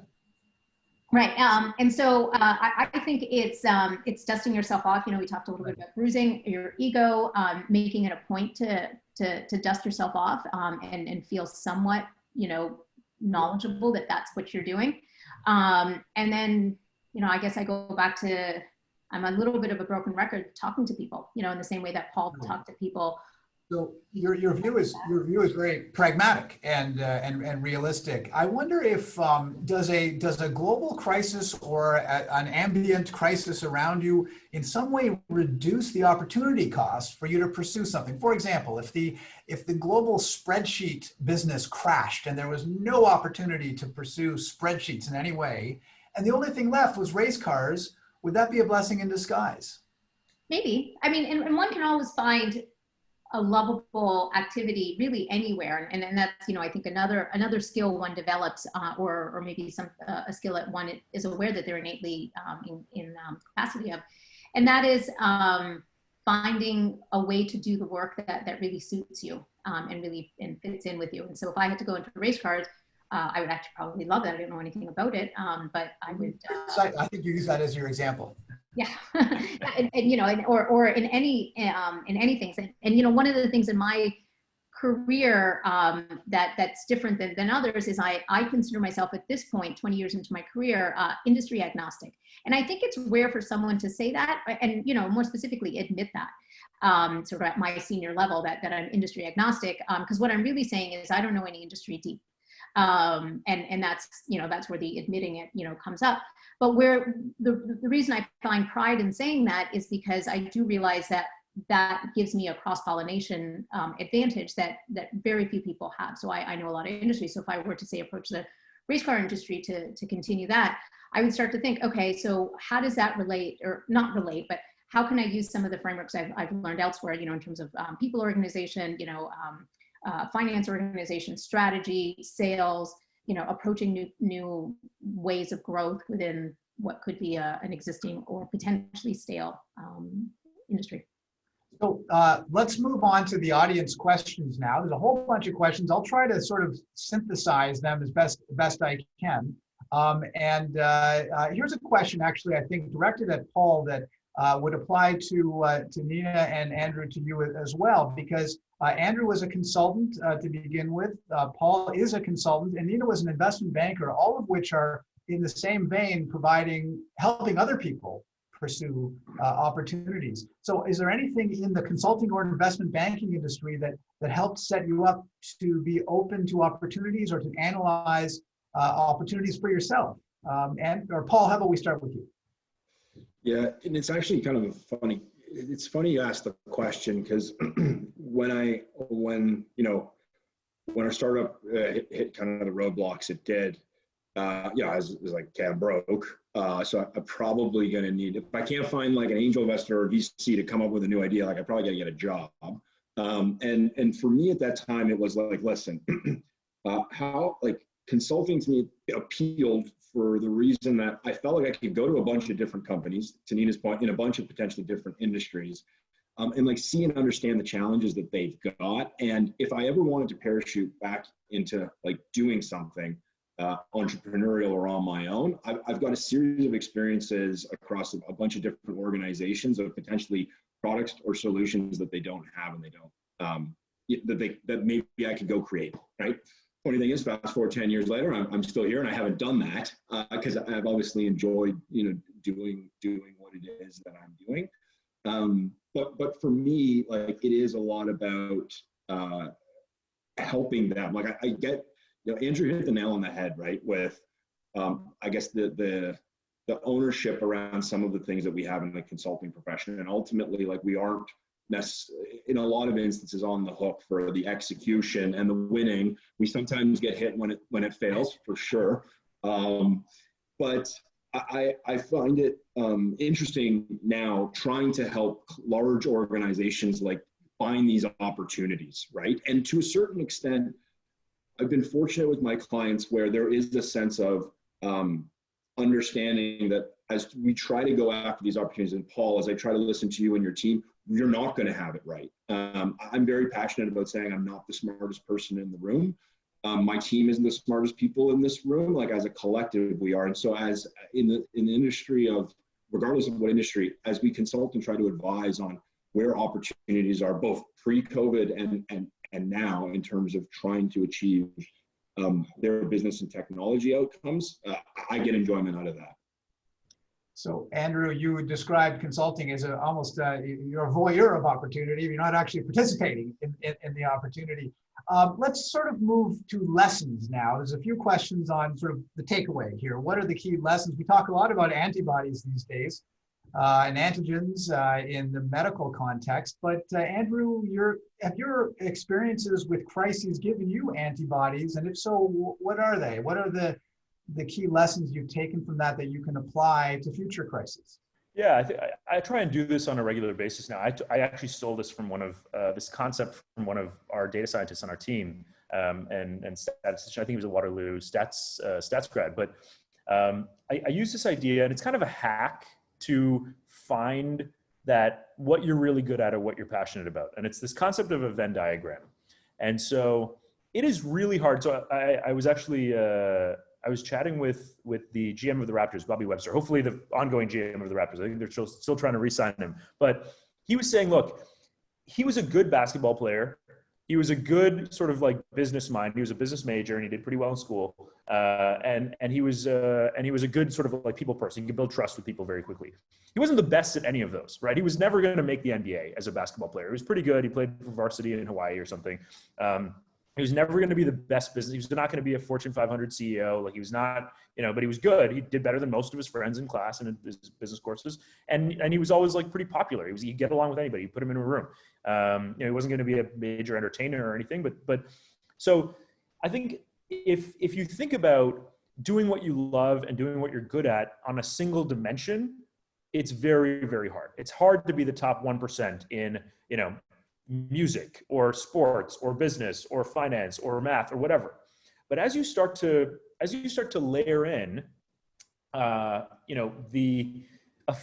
S2: Right. And so I think it's dusting yourself off. You know, we talked a little bit about bruising your ego, making it a point to dust yourself off and feel somewhat, you know, knowledgeable that that's what you're doing. And then, you know, I guess I go back to, I'm a little bit of a broken record talking to people, you know, in the same way that Paul talked to people.
S1: So your view is very pragmatic and realistic. I wonder if does a global crisis or an ambient crisis around you in some way reduce the opportunity cost for you to pursue something? For example, if the global spreadsheet business crashed and there was no opportunity to pursue spreadsheets in any way, and the only thing left was race cars, would that be a blessing in disguise?
S2: Maybe. I mean, and one can always find a lovable activity really anywhere, and that's, you know, I think another skill one develops, or maybe a skill that one is aware that they're innately in capacity of, and that is finding a way to do the work that really suits you and really fits in with you. And so if I had to go into race cars, I would actually probably love that. I don't know anything about it, but I would.
S1: I think you use that as your example.
S2: Yeah, and you know, or in any things, and you know, one of the things in my career that's different than others is I consider myself at this point, 20 years into my career, industry agnostic, and I think it's rare for someone to say that, and you know, more specifically, admit that sort of at my senior level that I'm industry agnostic, because what I'm really saying is I don't know any industry deep. And that's, you know, that's where the admitting it, you know, comes up. But where the reason I find pride in saying that is because I do realize that gives me a cross-pollination advantage that very few people have. So I know a lot of industries. So if I were to say approach the race car industry to continue that, I would start to think, okay, so how does that relate, or not relate, but how can I use some of the frameworks I've learned elsewhere, you know, in terms of people organization, you know, finance organization, strategy, sales, you know, approaching new ways of growth within what could be an existing or potentially stale industry.
S1: So let's move on to the audience questions now. There's a whole bunch of questions. I'll try to sort of synthesize them as best I can. Here's a question, actually, I think directed at Paul that would apply to Nina and Andrew, to you as well, because Andrew was a consultant to begin with. Paul is a consultant, and Nina was an investment banker, all of which are in the same vein, helping other people pursue opportunities. So is there anything in the consulting or investment banking industry that helped set you up to be open to opportunities or to analyze opportunities for yourself? Or Paul, how about we start with you?
S3: Yeah, and it's actually kind of funny. It's funny you asked the question, because when our startup hit kind of the roadblocks it did, I was like, okay, I'm broke. So I'm probably going to need, if I can't find like an angel investor or VC to come up with a new idea, like I probably got to get a job. And for me at that time, it was like, listen, how like consulting to me appealed for the reason that I felt like I could go to a bunch of different companies, to Nina's point, in a bunch of potentially different industries, and like see and understand the challenges that they've got. And if I ever wanted to parachute back into like doing something entrepreneurial or on my own, I've got a series of experiences across a bunch of different organizations of potentially products or solutions that they don't have and they don't, that maybe I could go create, right? Funny thing is, fast forward 10 years later, I'm still here and I haven't done that because I've obviously enjoyed, doing what it is that I'm doing. But for me, like it is a lot about helping them. Like I get, Andrew hit the nail on the head, right? With I guess the ownership around some of the things that we have in the consulting profession, and ultimately, like we aren't in a lot of instances on the hook for the execution and the winning. We sometimes get hit when it fails, for sure. But I find it interesting now trying to help large organizations like find these opportunities, right? And to a certain extent, I've been fortunate with my clients where there is a sense of understanding that as we try to go after these opportunities, and Paul, as I try to listen to you and your team, you're not going to have it right. I'm very passionate about saying I'm not the smartest person in the room. My team isn't the smartest people in this room. Like as a collective, we are. And so as in the industry of, regardless of what industry, as we consult and try to advise on where opportunities are both pre-COVID and now in terms of trying to achieve their business and technology outcomes, I get enjoyment out of that.
S1: So Andrew, you would describe consulting as almost you're a voyeur of opportunity. You're not actually participating in the opportunity. Let's sort of move to lessons now. There's a few questions on sort of the takeaway here. What are the key lessons? We talk a lot about antibodies these days and antigens in the medical context. But Andrew, have your experiences with crises given you antibodies? And if so, what are they? What are the key lessons you've taken from that you can apply to future crises?
S4: Yeah, I try and do this on a regular basis now. I actually stole this from this concept from one of our data scientists on our team, and statistician. I think he was a Waterloo stats grad. But I use this idea, and it's kind of a hack to find that what you're really good at or what you're passionate about. And it's this concept of a Venn diagram. And so it is really hard. So I was actually I was chatting with the GM of the Raptors, Bobby Webster, hopefully the ongoing GM of the Raptors. I think they're still trying to re-sign him. But he was saying, look, he was a good basketball player. He was a good sort of like business mind. He was a business major and he did pretty well in school. And he was a good sort of like people person. He could build trust with people very quickly. He wasn't the best at any of those, right? He was never going to make the NBA as a basketball player. He was pretty good. He played for varsity in Hawaii or something. He was never going to be the best business. He was not going to be a Fortune 500 CEO. Like he was not, but he was good. He did better than most of his friends in class and in his business courses. And he was always like pretty popular. He'd get along with anybody. You put him in a room. He wasn't going to be a major entertainer or anything, but so I think if you think about doing what you love and doing what you're good at on a single dimension, it's very, very hard. It's hard to be the top 1% in, music or sports or business or finance or math or whatever. But as you start to layer in, a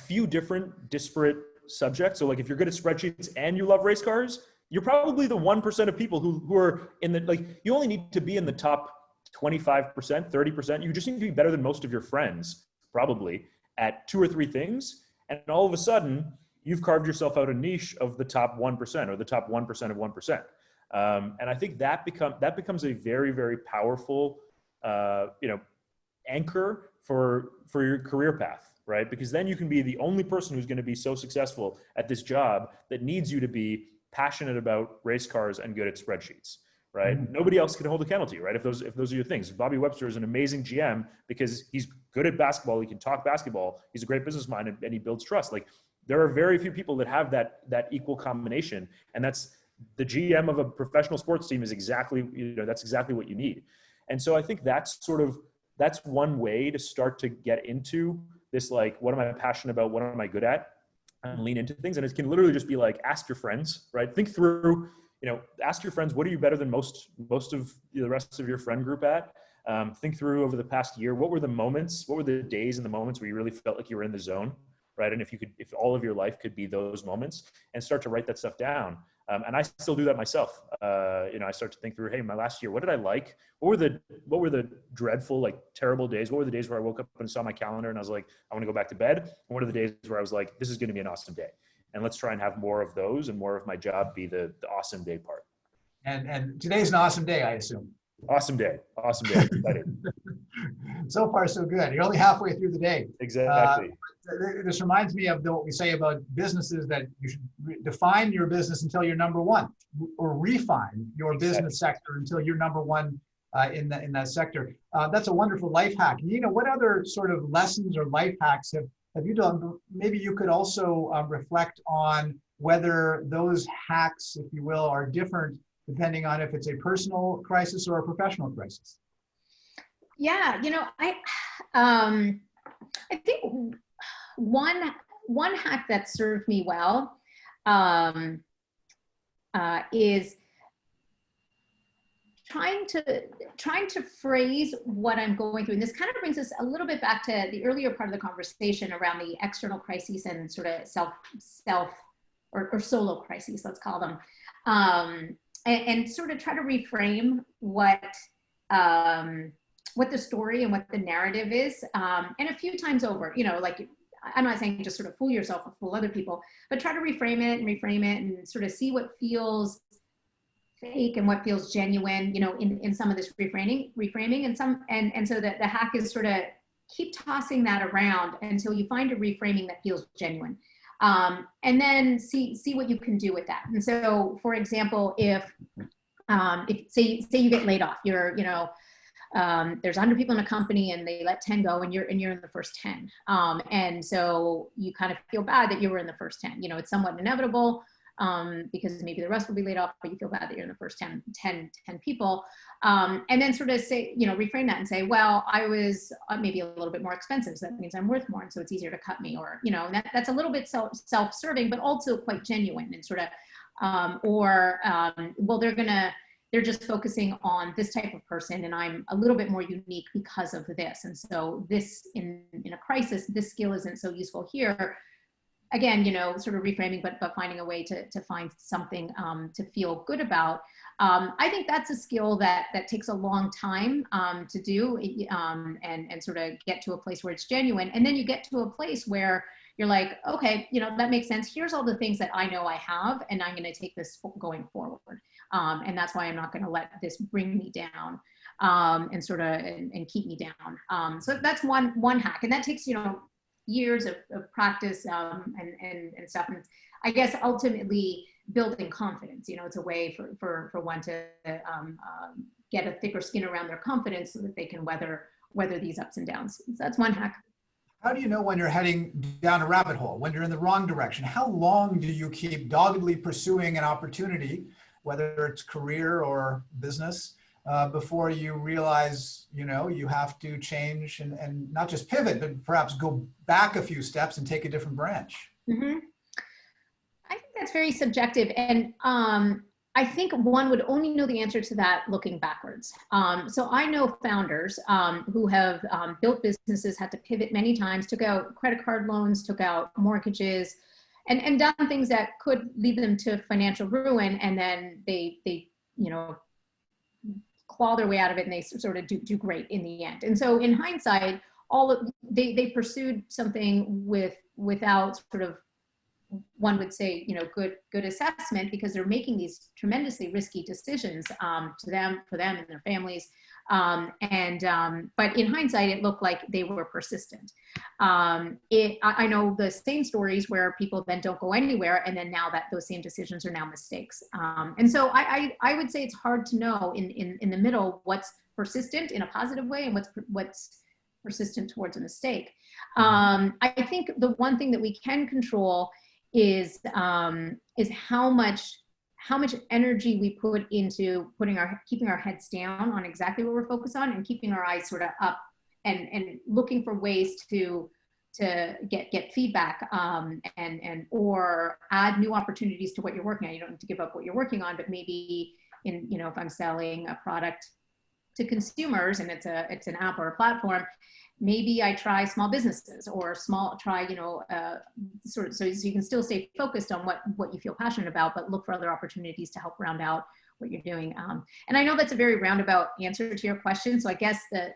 S4: few different disparate subjects. So like if you're good at spreadsheets and you love race cars, you're probably the 1% of people who are in the, like, you only need to be in the top 25%, 30%. You just need to be better than most of your friends, probably, at 2 or 3 things. And all of a sudden, you've carved yourself out a niche of the top 1% or the top 1% of 1%. And I think that becomes a very, very powerful, anchor for your career path, right? Because then you can be the only person who's going to be so successful at this job that needs you to be passionate about race cars and good at spreadsheets, right? Mm-hmm. Nobody else can hold a candle to you, right? If those are your things. Bobby Webster is an amazing GM because he's good at basketball. He can talk basketball. He's a great business mind and he builds trust. Like, there are very few people that have that equal combination. And that's the GM of a professional sports team is exactly, that's exactly what you need. And so I think that's sort of that's one way to start to get into this, like, what am I passionate about? What am I good at? And lean into things. And it can literally just be like, ask your friends, right? Think through, ask your friends, what are you better than most of the rest of your friend group at? Think through over the past year, what were the days and the moments where you really felt like you were in the zone, right? And if all of your life could be those moments, and start to write that stuff down. And I still do that myself. I start to think through, hey, my last year, what did I like? What were the dreadful, like, terrible days? What were the days where I woke up and saw my calendar and I was like, I want to go back to bed? And what are the days where I was like, this is going to be an awesome day? And let's try and have more of those, and more of my job be the awesome day part.
S1: And today's an awesome day, I assume.
S4: Awesome day. Excited.
S1: So far, so good. You're only halfway through the day.
S4: Exactly.
S1: This reminds me of what we say about businesses, that you should define your business until you're number one, or refine your business sector until you're number one in that sector. That's a wonderful life hack. What other sort of lessons or life hacks have you done? Maybe you could also reflect on whether those hacks, if you will, are different depending on if it's a personal crisis or a professional crisis.
S2: Yeah, I think one hack that served me well is trying to phrase what I'm going through. And this kind of brings us a little bit back to the earlier part of the conversation around the external crises and sort of self or solo crises, let's call them. And sort of try to reframe what the story and what the narrative is. And a few times over, like, I'm not saying just sort of fool yourself or fool other people, but try to reframe it and sort of see what feels fake and what feels genuine, in some of this reframing and so that the hack is sort of keep tossing that around until you find a reframing that feels genuine. And then see what you can do with that. And so, for example, if say you get laid off, there's 100 people in a company and they let 10 go, and you're in the first 10. And so you kind of feel bad that you were in the first 10. It's somewhat inevitable, because maybe the rest will be laid off, but you feel bad that you're in the first 10 people. And then sort of say, reframe that and say, well, I was maybe a little bit more expensive, so that means I'm worth more, and so it's easier to cut me, or, that's a little bit self-serving, but also quite genuine, and sort of, well, they're just focusing on this type of person, and I'm a little bit more unique because of this. And so this, in a crisis, this skill isn't so useful here. Again, sort of reframing, but finding a way to find something to feel good about. I think that's a skill that takes a long time to do, and sort of get to a place where it's genuine. And then you get to a place where you're like, okay, that makes sense. Here's all the things that I know I have, and I'm going to take this going forward. And that's why I'm not going to let this bring me down, and sort of and keep me down. So that's one hack, and that takes years of practice and stuff. And I guess ultimately building confidence. It's a way for one to get a thicker skin around their confidence so that they can weather these ups and downs. So that's one hack.
S1: How do you know when you're heading down a rabbit hole, when you're in the wrong direction? How long do you keep doggedly pursuing an opportunity, whether it's career or business, before you realize, you have to change and not just pivot, but perhaps go back a few steps and take a different branch? Mm-hmm.
S2: I think that's very subjective. And I think one would only know the answer to that looking backwards. So I know founders who have built businesses, had to pivot many times, took out credit card loans, took out mortgages, and done things that could lead them to financial ruin. And then they claw their way out of it, and they sort of do great in the end. And so in hindsight, they pursued something without sort of, one would say, good assessment, because they're making these tremendously risky decisions for them and their families. But in hindsight, it looked like they were persistent. I know the same stories where people then don't go anywhere, and then now that those same decisions are now mistakes. And so I would say it's hard to know in the middle what's persistent in a positive way and what's persistent towards a mistake. I think the one thing that we can control is how much energy we put into keeping our heads down on exactly what we're focused on, and keeping our eyes sort of up and looking for ways to get feedback and or add new opportunities to what you're working on. You don't need to give up what you're working on, but maybe if I'm selling a product to consumers and it's an app or a platform, maybe I try small businesses or try sort of, so you can still stay focused on what you feel passionate about, but look for other opportunities to help round out what you're doing. And I know that's a very roundabout answer to your question. So I guess the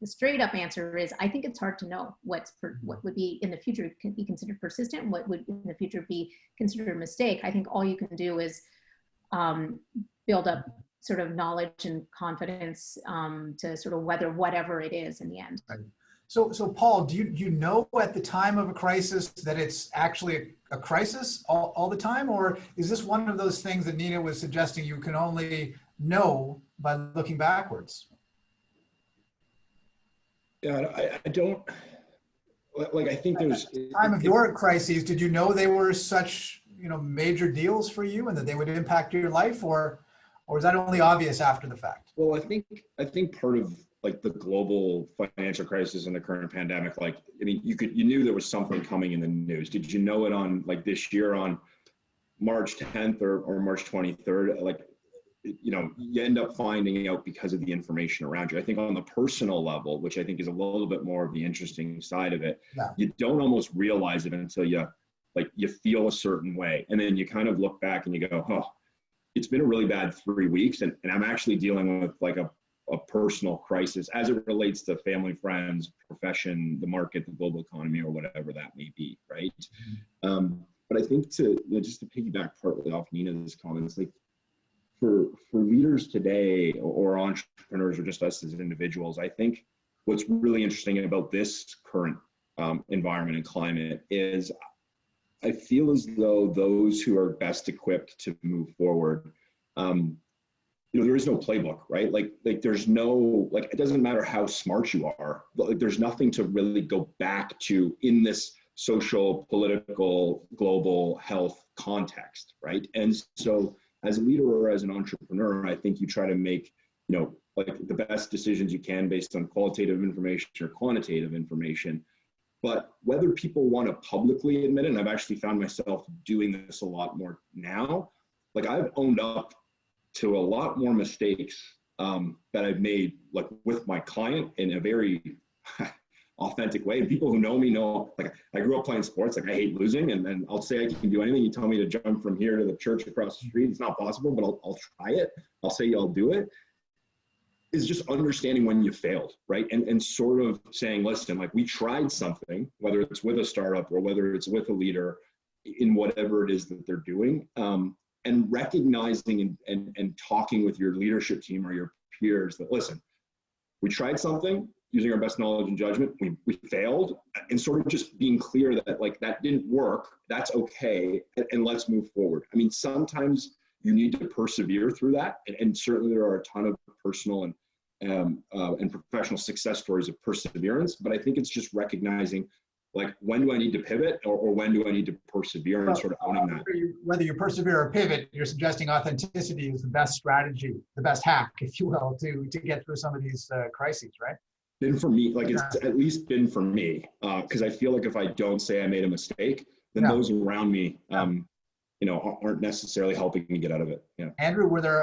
S2: straight up answer is, I think it's hard to know what would be in the future be considered persistent, what would in the future be considered a mistake. I think all you can do is build up sort of knowledge and confidence to sort of weather whatever it is in the end.
S1: Right. So Paul, do you know at the time of a crisis that it's actually a crisis all the time? Or is this one of those things that Nina was suggesting you can only know by looking backwards?
S3: Yeah, I don't, like, I think there's...
S1: At the time of your crises, did you know they were such, major deals for you and that they would impact your life, or is that only obvious after the fact?
S3: Well, I think part of like the global financial crisis and the current pandemic, like, I mean, you knew there was something coming in the news. Did you know it on like this year on March 10th or March 23rd? Like, you end up finding out because of the information around you. I think on the personal level, which I think is a little bit more of the interesting side of it,
S1: yeah.
S3: You don't almost realize it until you feel a certain way. And then you kind of look back and you go, oh, it's been a really bad 3 weeks. And I'm actually dealing with like a personal crisis as it relates to family, friends, profession, the market, the global economy, or whatever that may be, right? Mm-hmm. But I think just to piggyback partly off Nina's comments, like for leaders today or entrepreneurs or just us as individuals, I think what's really interesting about this current environment and climate is I feel as though those who are best equipped to move forward, there is no playbook, right? Like there's no, like, it doesn't matter how smart you are, but like there's nothing to really go back to in this social, political, global health context, right? And so as a leader or as an entrepreneur, I think you try to make, like the best decisions you can based on qualitative information or quantitative information. But whether people want to publicly admit it, and I've actually found myself doing this a lot more now, like I've owned up to a lot more mistakes that I've made, like with my client in a very authentic way. And people who know me know, like I grew up playing sports, like I hate losing, and then I'll say I can do anything. You tell me to jump from here to the church across the street, it's not possible, but I'll try it. I'll say I'll do it. Is just understanding when you failed, right? And sort of saying, listen, like we tried something, whether it's with a startup or whether it's with a leader in whatever it is that they're doing, and recognizing and talking with your leadership team or your peers that, listen, we tried something using our best knowledge and judgment, we failed, and sort of just being clear that like that didn't work, that's okay, and let's move forward. I mean, sometimes you need to persevere through that, and certainly there are a ton of personal and professional success stories of perseverance, but I think it's just recognizing, like, when do I need to pivot or when do I need to persevere, and sort of owning that.
S1: Whether you persevere or pivot, you're suggesting authenticity is the best strategy, the best hack, if you will, to get through some of these crises, right?
S3: Been for me, like it's at least been for me, because I feel like if I don't say I made a mistake, then those around me, aren't necessarily helping me get out of it. Yeah.
S1: Andrew, were there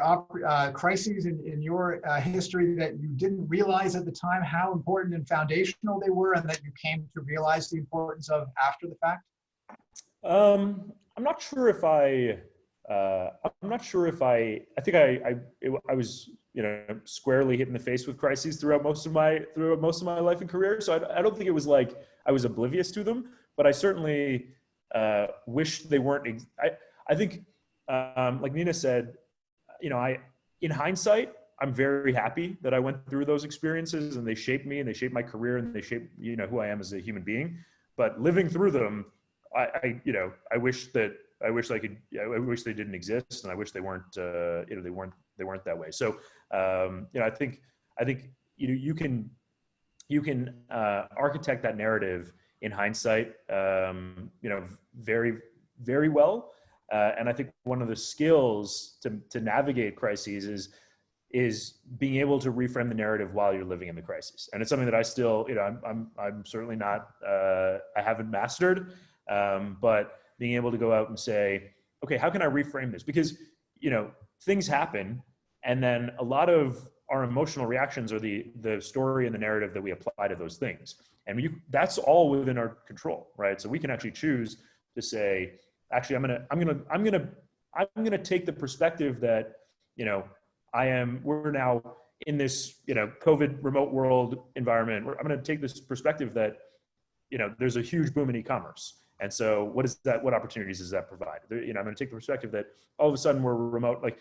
S1: crises in your history that you didn't realize at the time how important and foundational they were, and that you came to realize the importance of after the fact?
S4: I'm not sure if I think I was, squarely hit in the face with crises throughout most of my life and career. So I don't think it was like I was oblivious to them, but I certainly wish they weren't. I think, like Nina said, in hindsight, I'm very happy that I went through those experiences, and they shaped me and they shaped my career and they shaped, who I am as a human being. But living through them, I wish they didn't exist, and I wish they weren't, they weren't that way. So, I think you can architect that narrative in hindsight, very, very well. And I think one of the skills to navigate crises is, is being able to reframe the narrative while you're living in the crisis. And it's something that I still, I'm certainly not, I haven't mastered, but being able to go out and say, okay, how can I reframe this? Because, things happen, and then a lot of our emotional reactions are the story and the narrative that we apply to those things. And that's all within our control, right? So we can actually choose to say, actually, I'm gonna take the perspective that, we're now in this, COVID remote world environment. I'm going to take this perspective that, there's a huge boom in e-commerce. And so what opportunities does that provide? I'm going to take the perspective that all of a sudden we're remote. Like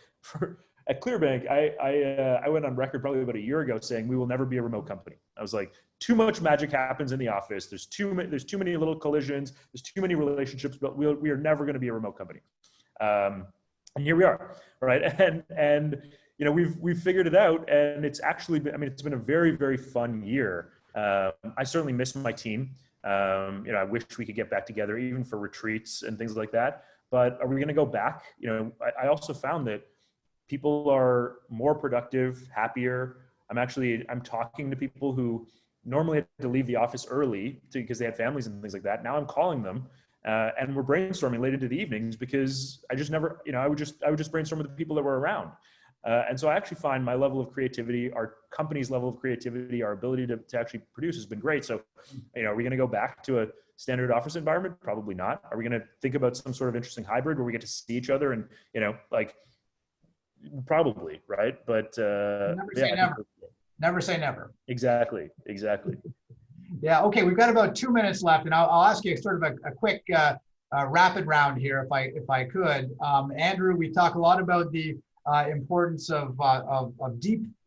S4: at Clearbanc, I went on record probably about a year ago saying we will never be a remote company. I was like, too much magic happens in the office. There's too many little collisions. There's too many relationships, but we are never going to be a remote company. And here we are, right? And we've figured it out, and it's actually been, it's been a very, very fun year. I certainly miss my team. I wish we could get back together even for retreats and things like that. But are we going to go back? I also found that people are more productive, happier. I'm talking to people who normally had to leave the office early because they had families and things like that. Now I'm calling them. And we're brainstorming late into the evenings because I just never, I would just brainstorm with the people that were around. And so I actually find my level of creativity, our company's level of creativity, our ability to actually produce has been great. So, are we going to go back to a standard office environment? Probably not. Are we going to think about some sort of interesting hybrid where we get to see each other and, probably, right? But
S1: never say never. Never say never.
S4: Exactly.
S1: Yeah. Okay. We've got about 2 minutes left, and I'll ask you sort of a quick rapid round here, if I could. Andrew, we talk a lot about the importance of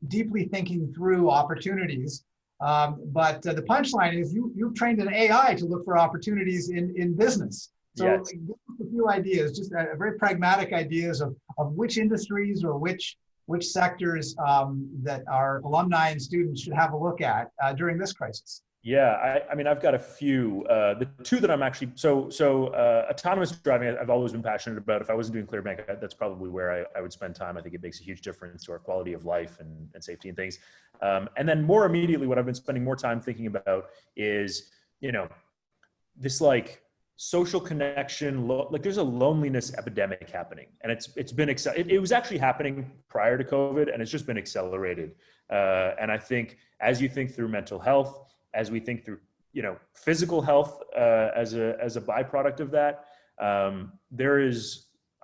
S1: deeply thinking through opportunities, but the punchline is you've trained an AI to look for opportunities in business. So
S4: yes.
S1: Give us a few ideas, just very pragmatic ideas of which industries or which sectors that our alumni and students should have a look at during this crisis.
S4: Yeah, I've got a few. The two that I'm actually, so autonomous driving, I've always been passionate about. If I wasn't doing Clearbanc, that's probably where I would spend time. I think it makes a huge difference to our quality of life and safety and things. And then more immediately, what I've been spending more time thinking about is, this social connection, there's a loneliness epidemic happening, and it was actually happening prior to COVID, and it's just been accelerated. And I think as you think through mental health, as we think through, physical health as a byproduct of that, I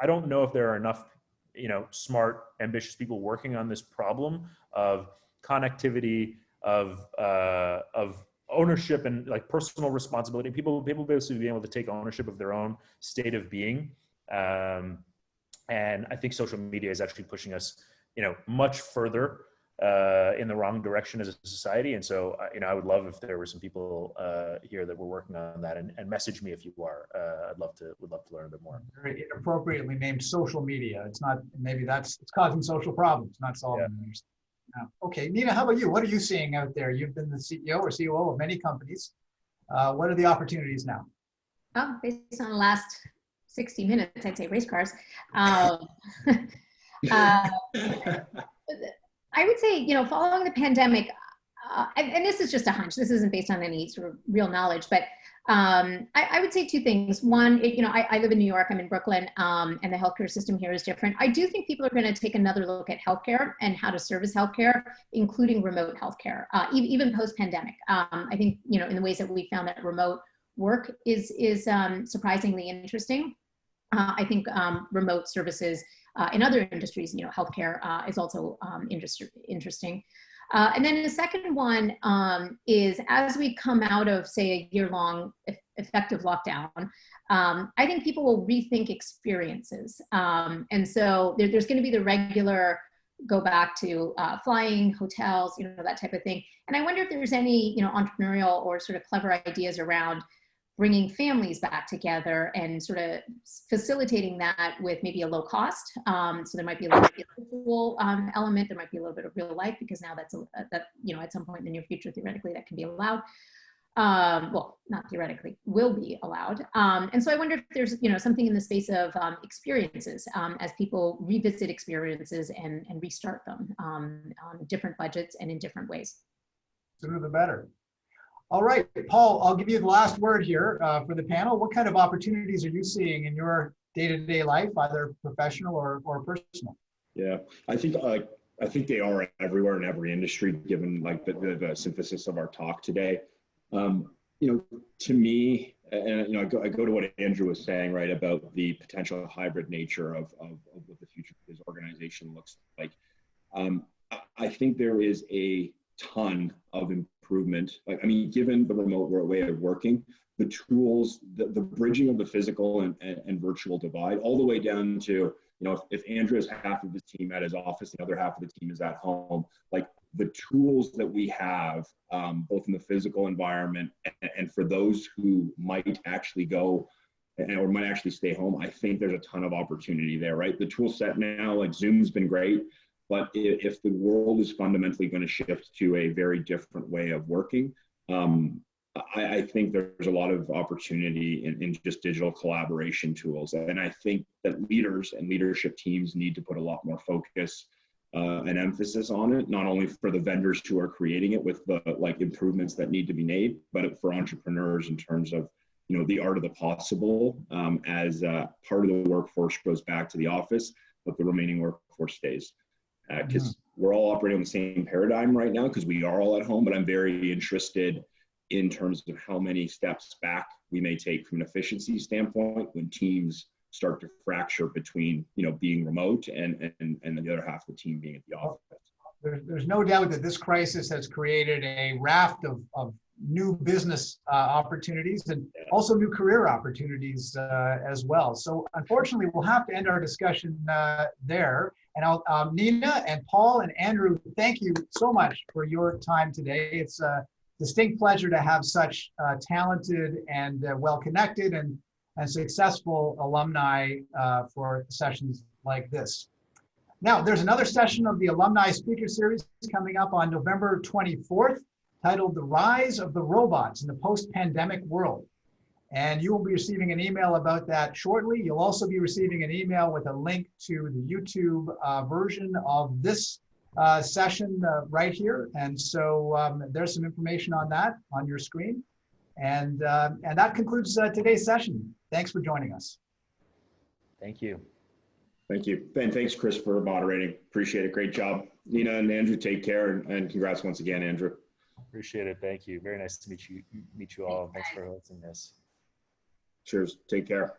S4: don't know if there are enough, smart, ambitious people working on this problem of connectivity, of ownership and personal responsibility. People basically being able to take ownership of their own state of being. And I think social media is actually pushing us, much further in the wrong direction as a society. And so, I would love if there were some people here that were working on that, and message me if you are. Would love to learn a bit more.
S1: Very inappropriately named social media. It's not, maybe it's causing social problems, not solving them. Yeah. Okay, Nina, how about you? What are you seeing out there? You've been the CEO or COO of many companies. What are the opportunities now?
S2: Oh, based on the last 60 minutes, I'd say race cars. I would say, following the pandemic, and this is just a hunch, this isn't based on any sort of real knowledge, but I would say two things. One, I live in New York, I'm in Brooklyn, and the healthcare system here is different. I do think people are going to take another look at healthcare and how to service healthcare, including remote healthcare, even post-pandemic. I think, in the ways that we found that remote work is surprisingly interesting. I think remote services in other industries, healthcare is also interesting. And then the second one is, as we come out of, say, a year-long effective lockdown, I think people will rethink experiences. And so there's going to be the regular go back to flying, hotels, that type of thing. And I wonder if there's any, entrepreneurial or sort of clever ideas around bringing families back together and sort of facilitating that with maybe a low cost. So there might be a little bit of a virtual element. There might be a little bit of real life, because now that's at some point in the near future, theoretically, that can be allowed. well, not theoretically, will be allowed. And so I wonder if there's, something in the space of experiences as people revisit experiences and restart them on different budgets and in different ways.
S1: Sooner the better. All right, Paul, I'll give you the last word here for the panel. What kind of opportunities are you seeing in your day-to-day life, either professional or personal?
S3: Yeah, I think they are everywhere in every industry, given like the synthesis of our talk today. To me, and I go to what Andrew was saying, right, about the potential hybrid nature of what the future of his organization looks like. I think there is a ton of improvement. Given the remote way of working, the tools, the bridging of the physical and virtual divide, all the way down to, if Andrew has half of his team at his office, the other half of the team is at home, like the tools that we have, both in the physical environment and for those who might actually go or might actually stay home, I think there's a ton of opportunity there, right? The tool set now, like Zoom's been great, but if the world is fundamentally going to shift to a very different way of working, I think there's a lot of opportunity in just digital collaboration tools. And I think that leaders and leadership teams need to put a lot more focus and emphasis on it, not only for the vendors who are creating it with the improvements that need to be made, but for entrepreneurs in terms of, the art of the possible as part of the workforce goes back to the office, but the remaining workforce stays. Because we're all operating on the same paradigm right now because we are all at home, but I'm very interested in terms of how many steps back we may take from an efficiency standpoint when teams start to fracture between, being remote and the other half of the team being at the office.
S1: There's no doubt that this crisis has created a raft of new business opportunities and also new career opportunities as well. So unfortunately, we'll have to end our discussion there. And Nina and Paul and Andrew, thank you so much for your time today. It's a distinct pleasure to have such talented and well-connected and successful alumni for sessions like this. Now, there's another session of the Alumni Speaker Series coming up on November 24th, titled The Rise of the Robots in the Post-Pandemic World. And you will be receiving an email about that shortly. You'll also be receiving an email with a link to the YouTube version of this session right here. And so there's some information on that on your screen. And that concludes today's session. Thanks for joining us.
S4: Thank you.
S3: Thank you. And thanks, Chris, for moderating. Appreciate it. Great job. Nina and Andrew, take care. And congrats once again, Andrew.
S4: Appreciate it. Thank you. Very nice to meet you all. Thanks for hosting this.
S3: Cheers. Take care.